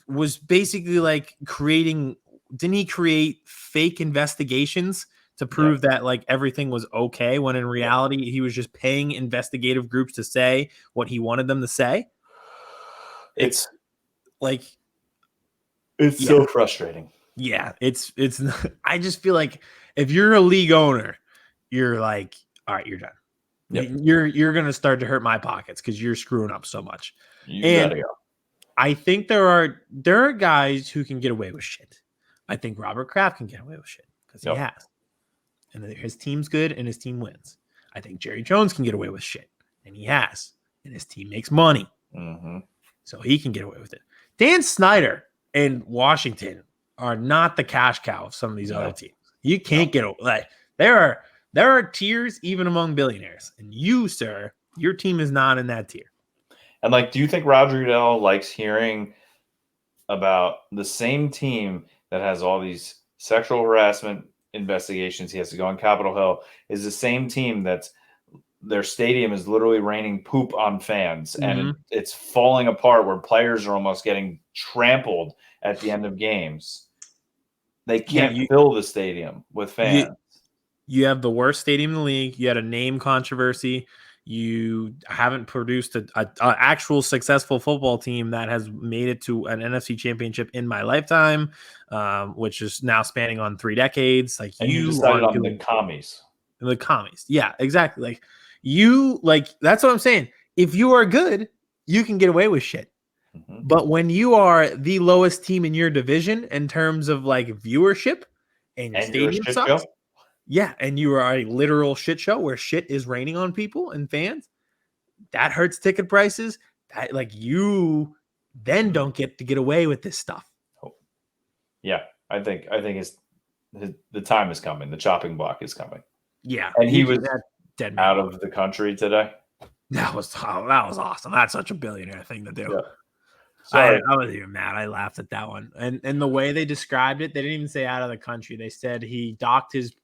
was basically like didn't he create fake investigations to prove that like everything was okay, when in reality he was just paying investigative groups to say what he wanted them to say? It's so frustrating. Yeah, it's I just feel like if you're a league owner, you're like, all right, you're done. Yep. You're going to start to hurt my pockets because you're screwing up so much. You gotta go. I think there are guys who can get away with shit. I think Robert Kraft can get away with shit because he has. And his team's good and his team wins. I think Jerry Jones can get away with shit, and he has. And his team makes money. Mm-hmm. So he can get away with it. Dan Snyder and Washington are not the cash cow of some of these other teams. You can't get away. Like, there are tiers even among billionaires. And you, sir, your team is not in that tier. And like, do you think Roger Goodell likes hearing about the same team that has all these sexual harassment investigations? He has to go on Capitol Hill. Is the same team that's their stadium is literally raining poop on fans, and it's falling apart where players are almost getting trampled at the end of games. They can't fill the stadium with fans. You have the worst stadium in the league. You had a name controversy. You haven't produced an actual successful football team that has made it to an NFC championship in my lifetime, which is now spanning on 3 decades. Like, and you decided on the commies. The commies. Yeah, exactly. That's what I'm saying. If you are good, you can get away with shit. Mm-hmm. But when you are the lowest team in your division in terms of like viewership and your stadium sucks, and you are a literal shit show where shit is raining on people and fans, that hurts ticket prices. That like you then don't get to get away with this stuff. Yeah, I think the time is coming. The chopping block is coming. Yeah, and he was out of the country today. That was awesome. That's such a billionaire thing to do. Yeah. I wasn't even mad. I laughed at that one. And the way they described it, they didn't even say out of the country. They said he docked his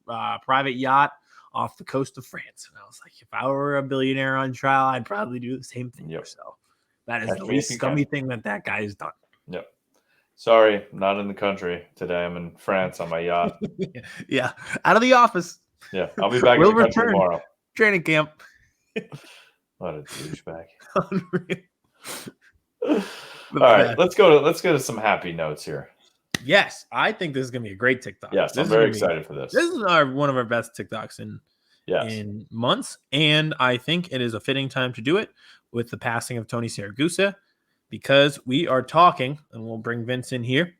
private yacht off the coast of France. And I was like, if I were a billionaire on trial, I'd probably do the same thing. Yep. So that is the least scummy thing that guy has done. Yep. Sorry, not in the country today. I'm in France on my yacht. Yeah. Out of the office. Yeah. I'll be back in the country tomorrow. Training camp. What a douchebag. All right, let's go to some happy notes here. Yes, I think this is going to be a great TikTok. Yes, I'm very excited for this. This is one of our best TikToks in months, and I think it is a fitting time to do it with the passing of Tony Siragusa, because we are talking, and we'll bring Vince in here.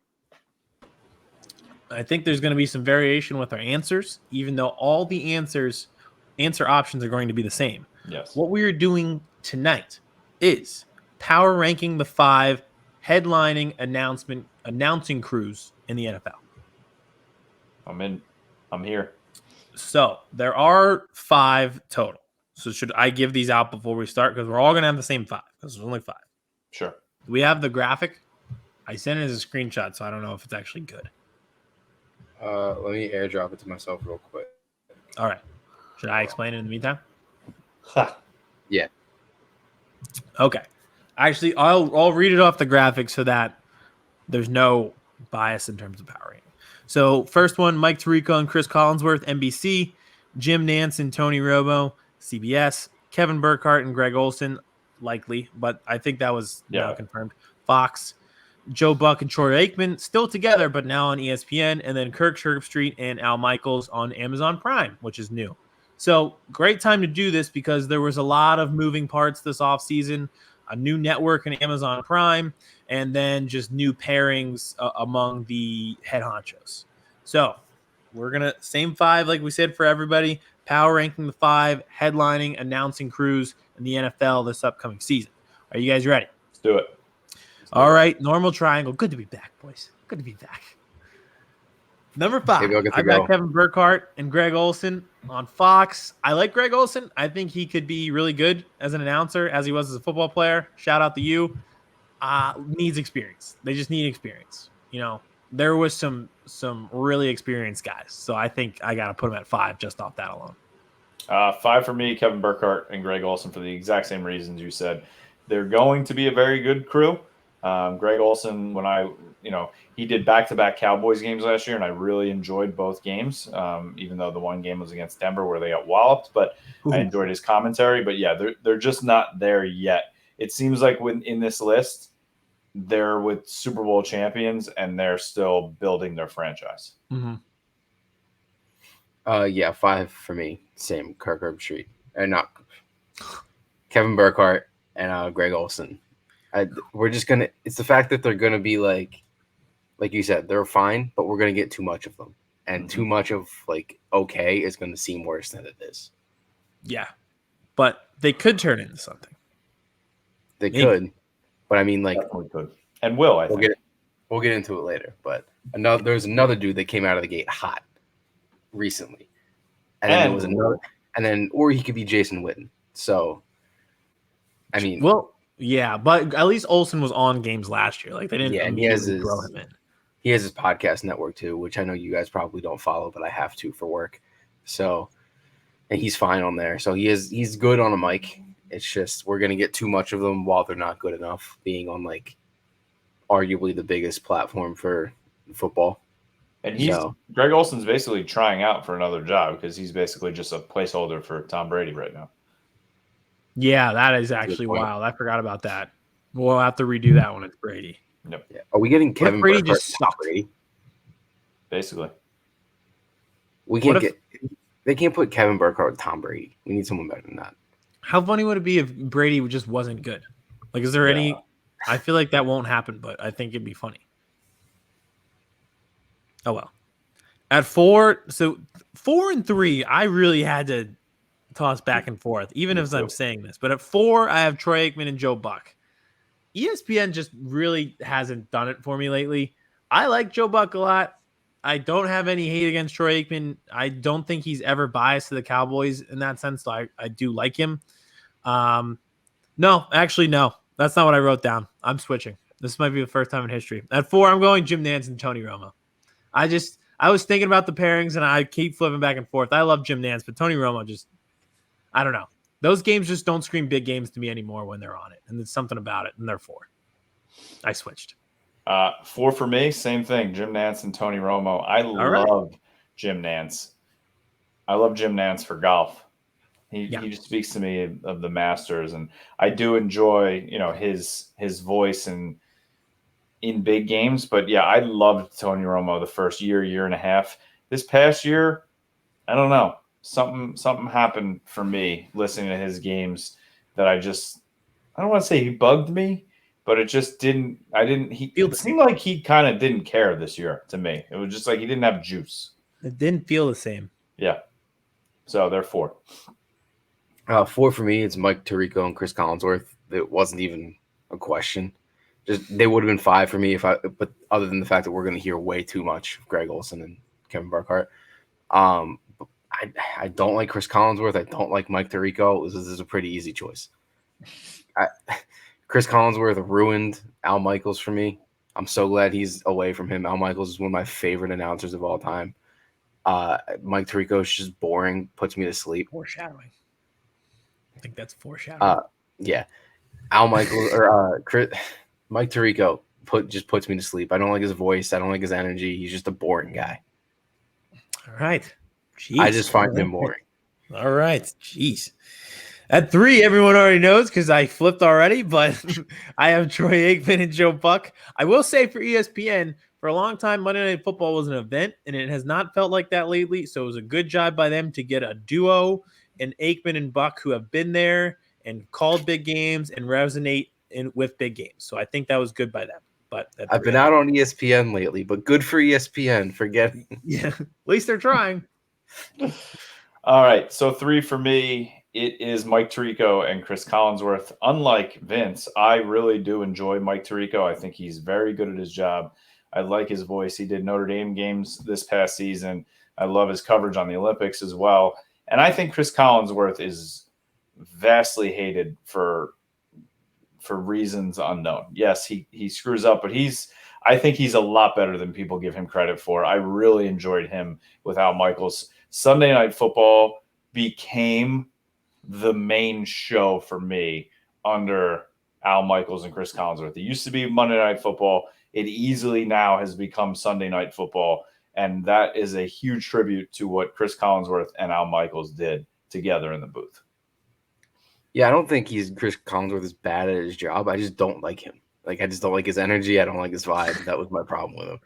I think there's going to be some variation with our answers, even though all the answer options are going to be the same. Yes. What we are doing tonight is power ranking the 5 headlining announcing crews in the NFL. I'm here. So there are 5 total. So should I give these out before we start? Because we're all going to have the same 5. Because there's only 5. Sure. We have the graphic. I sent it as a screenshot, so I don't know if it's actually good. Let me airdrop it to myself real quick. All right. Should I explain it in the meantime? Yeah. Okay. Actually, I'll read it off the graphic so that there's no bias in terms of power rating. So first one, Mike Tirico and Chris Collinsworth, NBC. Jim Nance and Tony Romo, CBS. Kevin Burkhardt and Greg Olson, likely, but I think that was now confirmed. Fox. Joe Buck and Troy Aikman still together, but now on ESPN, and then Kirk Herbstreit and Al Michaels on Amazon Prime, which is new. So great time to do this because there was a lot of moving parts this offseason, a new network in Amazon Prime, and then just new pairings among the head honchos. So we're going to same 5 like we said for everybody, power ranking the 5, headlining, announcing crews in the NFL this upcoming season. Are you guys ready? Let's do it. All right, normal triangle. Good to be back, boys. Good to be back. Number 5, I got Kevin Burkhardt and Greg Olsen on Fox. I like Greg Olsen. I think he could be really good as an announcer as he was as a football player. Shout out to you. Needs experience. They just need experience. There was some really experienced guys. So I think I got to put him at 5 just off that alone. 5 for me, Kevin Burkhardt and Greg Olsen for the exact same reasons you said. They're going to be a very good crew. Greg Olsen, he did back-to-back Cowboys games last year, and I really enjoyed both games, even though the one game was against Denver where they got walloped. But I enjoyed his commentary. But, yeah, they're just not there yet. It seems like in this list, they're with Super Bowl champions, and they're still building their franchise. Mm-hmm. 5 for me. Same, Kirk Herbstreit. Not Kevin Burkhardt and Greg Olsen. We're just going to – it's the fact that they're going to be like you said, they're fine, but we're going to get too much of them. And too much of, okay is going to seem worse than it is. Yeah. But they could turn into something. They could. But, I mean, could. And will, I think. We'll get into it later. But there's another dude that came out of the gate hot recently. And then there was another – or he could be Jason Witten. So, I mean – well – yeah, but at least Olsen was on games last year. They didn't and he has throw him in. He has his podcast network too, which I know you guys probably don't follow, but I have to for work. So, and he's fine on there. So he's good on a mic. It's just we're gonna get too much of them while they're not good enough, being on arguably the biggest platform for football. And Greg Olsen's basically trying out for another job because he's basically just a placeholder for Tom Brady right now. Yeah, that is actually wild. I forgot about that. We'll have to redo that when it's Brady. Yep. Yeah. Are we getting Kevin Brady Burkhardt just sucks? Basically. They can't put Kevin Burkhardt with Tom Brady. We need someone better than that. How funny would it be if Brady just wasn't good? Is there any – I feel like that won't happen, but I think it'd be funny. Oh, well. At 4 – so 4 and 3, I really had to – toss back and forth, even as I'm saying this. But at 4, I have Troy Aikman and Joe Buck. ESPN just really hasn't done it for me lately. I like Joe Buck a lot. I don't have any hate against Troy Aikman. I don't think he's ever biased to the Cowboys in that sense, so I do like him. No. That's not what I wrote down. I'm switching. This might be the first time in history. At 4, I'm going Jim Nantz and Tony Romo. I was thinking about the pairings, and I keep flipping back and forth. I love Jim Nantz, but Tony Romo just – I don't know. Those games just don't scream big games to me anymore when they're on it. And there's something about it. And they're 4. I switched. 4 for me, same thing. Jim Nantz and Tony Romo. I love Jim Nantz. I love Jim Nantz for golf. He just speaks to me of the Masters. And I do enjoy, his voice and in big games. But, yeah, I loved Tony Romo the first year and a half. This past year, I don't know. Something happened for me listening to his games that I don't want to say he bugged me, but it just didn't. It seemed like he kind of didn't care this year to me. It was just like he didn't have juice. It didn't feel the same. Yeah. So they're 4. 4 for me. It's Mike Tirico and Chris Collinsworth. It wasn't even a question. They would have been 5 for me but other than the fact that we're going to hear way too much of Greg Olsen and Kevin Burkhardt. I don't like Chris Collinsworth. I don't like Mike Tirico. This is a pretty easy choice. Chris Collinsworth ruined Al Michaels for me. I'm so glad he's away from him. Al Michaels is one of my favorite announcers of all time. Mike Tirico is just boring, puts me to sleep. Foreshadowing. I think that's foreshadowing. Yeah. Al Michaels or Mike Tirico just puts me to sleep. I don't like his voice. I don't like his energy. He's just a boring guy. All right. Jeez. I just find him boring. All right. Jeez. At 3, everyone already knows because I flipped already, but I have Troy Aikman and Joe Buck. I will say for ESPN, for a long time, Monday Night Football was an event, and it has not felt like that lately. So it was a good job by them to get a duo in Aikman and Buck who have been there and called big games and resonate with big games. So I think that was good by them. But I've been out on ESPN lately, but good for ESPN for getting. Yeah, at least they're trying. All right, so 3 for me. It is Mike Tirico and Chris Collinsworth. Unlike Vince, I really do enjoy Mike Tirico. I think he's very good at his job. I like his voice. He did Notre Dame games this past season. I love his coverage on the Olympics as well. And I think Chris Collinsworth is vastly hated for reasons unknown. Yes, he screws up, but I think he's a lot better than people give him credit for. I really enjoyed him with Al Michaels. Sunday Night Football became the main show for me under Al Michaels and Chris Collinsworth. It used to be Monday Night Football. It easily now has become Sunday Night Football, and that is a huge tribute to what Chris Collinsworth and Al Michaels did together in the booth. Yeah, I don't think Chris Collinsworth is bad at his job. I just don't like him. Like, I just don't like his energy. I don't like his vibe. That was my problem with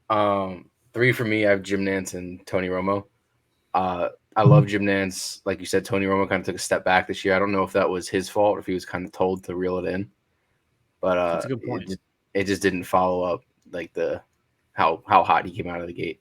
him. 3 for me, I have Jim Nantz and Tony Romo. I love Jim Nantz. Like you said, Tony Romo kind of took a step back this year. I don't know if that was his fault or if he was kind of told to reel it in. But that's a good point. It just didn't follow up like how hot he came out of the gate.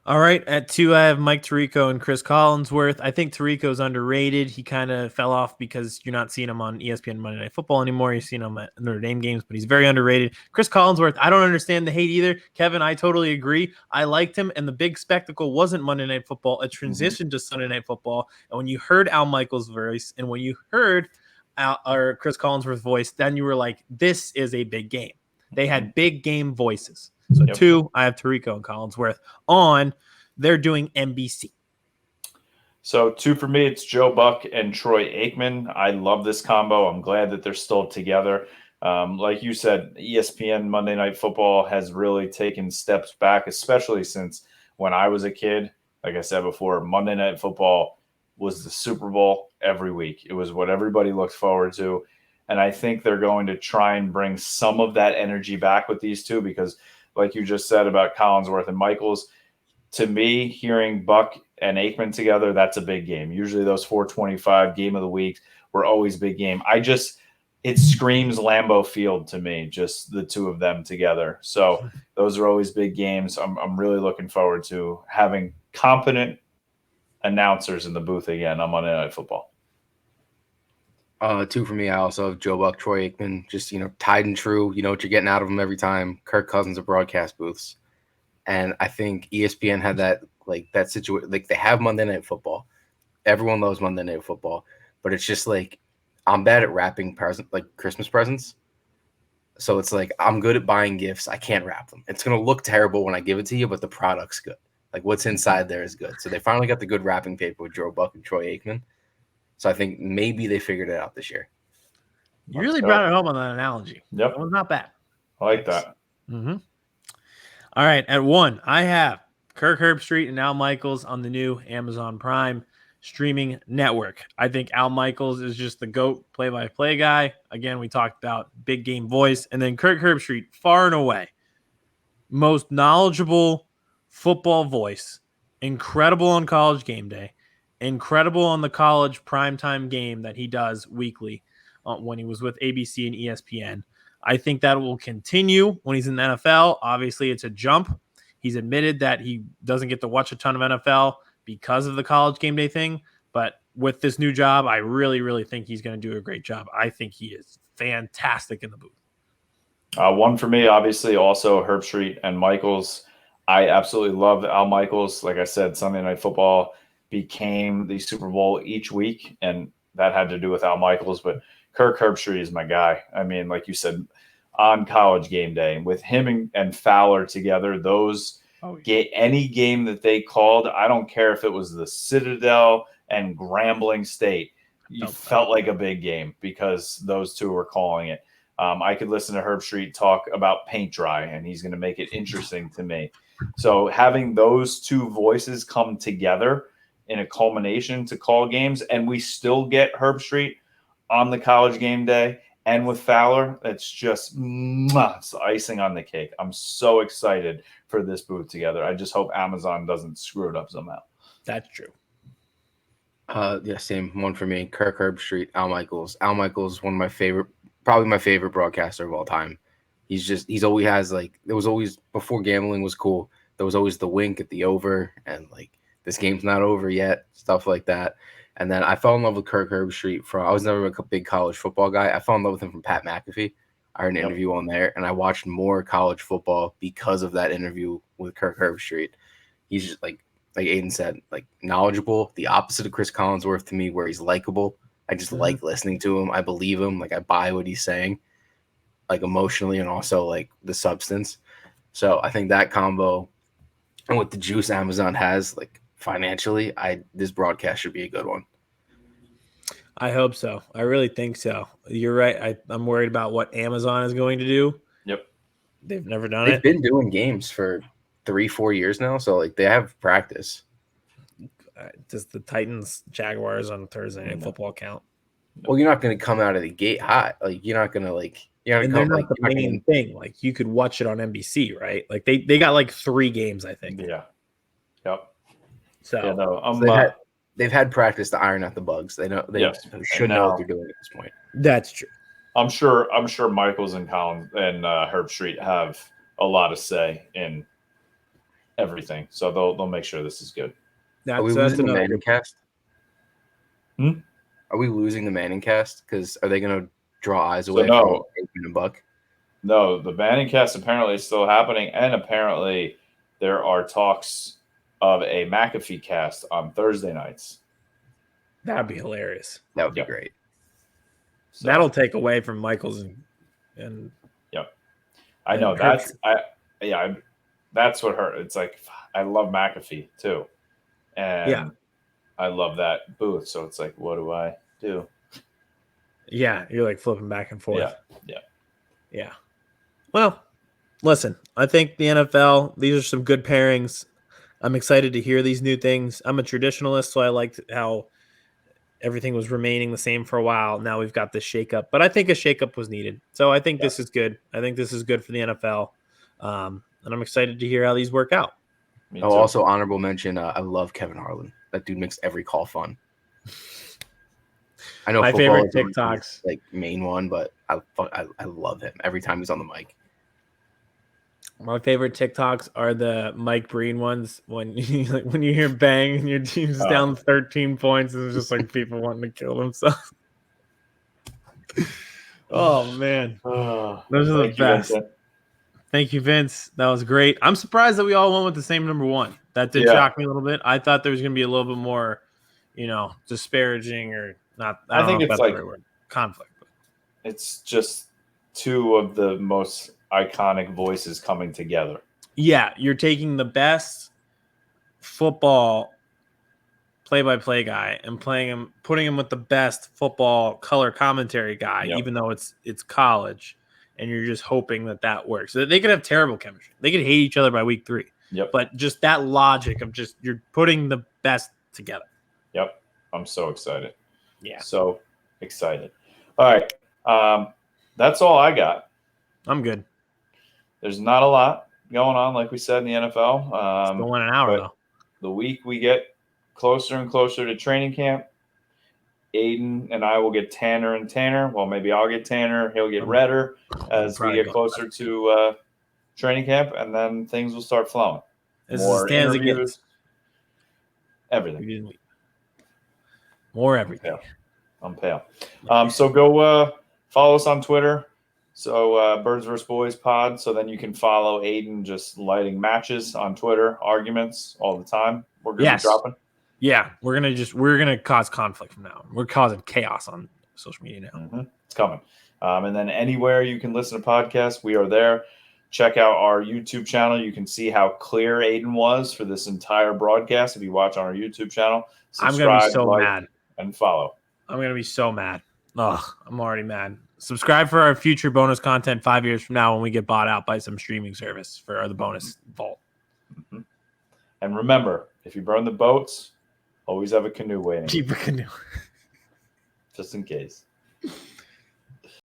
All right, at 2, I have Mike Tirico and Chris Collinsworth. I think Tirico's underrated. He kind of fell off because you're not seeing him on ESPN Monday Night Football anymore. You're seeing him at Notre Dame games, but he's very underrated. Chris Collinsworth, I don't understand the hate either. Kevin, I totally agree. I liked him, and the big spectacle wasn't Monday Night Football. It transitioned to Sunday Night Football, and when you heard Al Michaels' voice and when you heard Chris Collinsworth's voice, then you were like, this is a big game. They had big game voices. So 2, I have Tirico and Collinsworth on. They're doing NBC. So 2 for me, it's Joe Buck and Troy Aikman. I love this combo. I'm glad that they're still together. Like you said, ESPN Monday Night Football has really taken steps back, especially since when I was a kid. Like I said before, Monday Night Football was the Super Bowl every week. It was what everybody looked forward to. And I think they're going to try and bring some of that energy back with these two because, like you just said about Collinsworth and Michaels, to me, hearing Buck and Aikman together, that's a big game. Usually those 425 game of the week were always big game. It screams Lambeau Field to me, just the two of them together. So those are always big games. I'm really looking forward to having competent announcers in the booth again on Monday Night Football. 2 for me, I also have Joe Buck, Troy Aikman, just, tied and true. You know what you're getting out of them every time. Kirk Cousins of broadcast booths. And I think ESPN had that situation. Like, they have Monday Night Football. Everyone loves Monday Night Football. But it's just like, I'm bad at wrapping Christmas presents. So it's like, I'm good at buying gifts. I can't wrap them. It's going to look terrible when I give it to you, but the product's good. Like, what's inside there is good. So they finally got the good wrapping paper with Joe Buck and Troy Aikman. So I think maybe they figured it out this year. You really brought it home on that analogy. Yep. That was not bad. I like that. Mm-hmm. All right, at 1, I have Kirk Herbstreit and Al Michaels on the new Amazon Prime streaming network. I think Al Michaels is just the GOAT play-by-play guy. Again, we talked about big game voice. And then Kirk Herbstreit, far and away, most knowledgeable football voice, incredible on College Game Day, incredible on the college primetime game that he does weekly when he was with ABC and ESPN. I think that will continue when he's in the NFL. Obviously, it's a jump. He's admitted that he doesn't get to watch a ton of NFL because of the College Game Day thing. But with this new job, I really, really think he's going to do a great job. I think he is fantastic in the booth. 1 for me, obviously, also Herbstreit and Michaels. I absolutely love Al Michaels. Like I said, Sunday Night Football became the Super Bowl each week, and that had to do with Al Michaels. But Kirk Herbstreit is my guy. I mean, like you said, on College Game Day, with him and Fowler together, any game that they called, I don't care if it was the Citadel and Grambling State, you felt like a big game because those two were calling it. I could listen to Herbstreit talk about paint dry, and he's going to make it interesting to me. So having those two voices come together in a culmination to call games, and we still get Herb Street on the College game day and with Fowler. It's just it's the icing on the cake. I'm so excited for this booth together. I just hope Amazon doesn't screw it up somehow. That's true. Yeah, same one for me. Kirk Herbstreit, Al Michaels. Al Michaels is one of my favorite, probably my favorite broadcaster of all time. He's always has like, there was always, before gambling was cool, there was always the wink at the over and like, this game's not over yet, stuff like that. And then I fell in love with Kirk Herbstreit I was never a big college football guy. I fell in love with him from Pat McAfee. I heard an interview on there, and I watched more college football because of that interview with Kirk Herbstreit. He's just like Aidan said, like knowledgeable, the opposite of Chris Collinsworth to me, where he's likable. I just like listening to him. I believe him. Like I buy what he's saying, like emotionally and also like the substance. So I think that combo and what the juice Amazon has, like financially, this broadcast should be a good one. I hope so. I really think so. You're right. I'm worried about what Amazon is going to do. Yep. They've never done They've it. been doing games for 3-4 years now, so like they have practice. Does the Titans Jaguars on Thursday Night Football count? Well, you're not going to come out of the gate hot. Like you're not going to And they're not the main thing. Like you could watch it on NBC, right? Like they got like 3 games, I think. Yeah. Yep. So yeah, no, they've had practice to iron out the bugs. They know they should know what they're doing at this point. That's true. I'm sure Michaels and Collins and Herbstreit have a lot of say in everything, so they'll make sure this is good. Are we losing the Manning cast? Are we losing the Manning cast? Because are they going to draw eyes away from Aidan and Buck? No, the Manning cast apparently is still happening, and apparently there are talks of a McAfee cast on Thursday nights. That'd be hilarious. That would be great. So, that'll take away from Michaels and I know that's what hurt. It's like I love McAfee too, and I love that booth. So it's like, what do I do? Yeah, you're like flipping back and forth. Yeah. Well, listen, I think the NFL, these are some good pairings. I'm excited to hear these new things. I'm a traditionalist, so I liked how everything was remaining the same for a while. Now we've got this shakeup, but I think a shakeup was needed. So I think this is good. I think this is good for the NFL. And I'm excited to hear how these work out. Also, honorable mention, I love Kevin Harlan. That dude makes every call fun. I know my favorite TikToks, like main one, but I love him every time he's on the mic. My favorite TikToks are the Mike Breen ones when you hear bang and your team's down 13 points and it's just like people wanting to kill themselves. Oh man, those are the best. Thank you, Vince. That was great. I'm surprised that we all went with the same number 1. That did shock me a little bit. I thought there was going to be a little bit more, disparaging or not. I think it's like the right word. Conflict. It's just 2 of the most iconic voices coming together. Yeah, you're taking the best football play-by-play guy and putting him with the best football color commentary guy, even though it's college, and you're just hoping that works. They could have terrible chemistry. They could hate each other by week 3. Yep. But just that logic of just you're putting the best together. Yep. I'm so excited. Yeah. So excited. All right. That's all I got. I'm good. There's not a lot going on, like we said, in the NFL. Still went an hour, though. The week we get closer and closer to training camp, Aidan and I will get Tanner and Tanner. Well, maybe I'll get Tanner. He'll get Redder as we get closer to training camp, and then things will start flowing. More interviews, everything. More everything. I'm pale. So go follow us on Twitter. So Birds vs. Boys pod. So then you can follow Aidan just lighting matches on Twitter, arguments all the time. We're going to be dropping. Yeah, we're gonna cause conflict from now on. We're causing chaos on social media now. Mm-hmm. It's coming. And then anywhere you can listen to podcasts, we are there. Check out our YouTube channel. You can see how clear Aidan was for this entire broadcast if you watch on our YouTube channel. I'm going to be so mad. And follow. I'm going to be so mad. Ugh, I'm already mad. Subscribe for our future bonus content 5 years from now when we get bought out by some streaming service for the bonus vault. Mm-hmm. And remember, if you burn the boats, Always have a canoe waiting, Keep a canoe. just in case.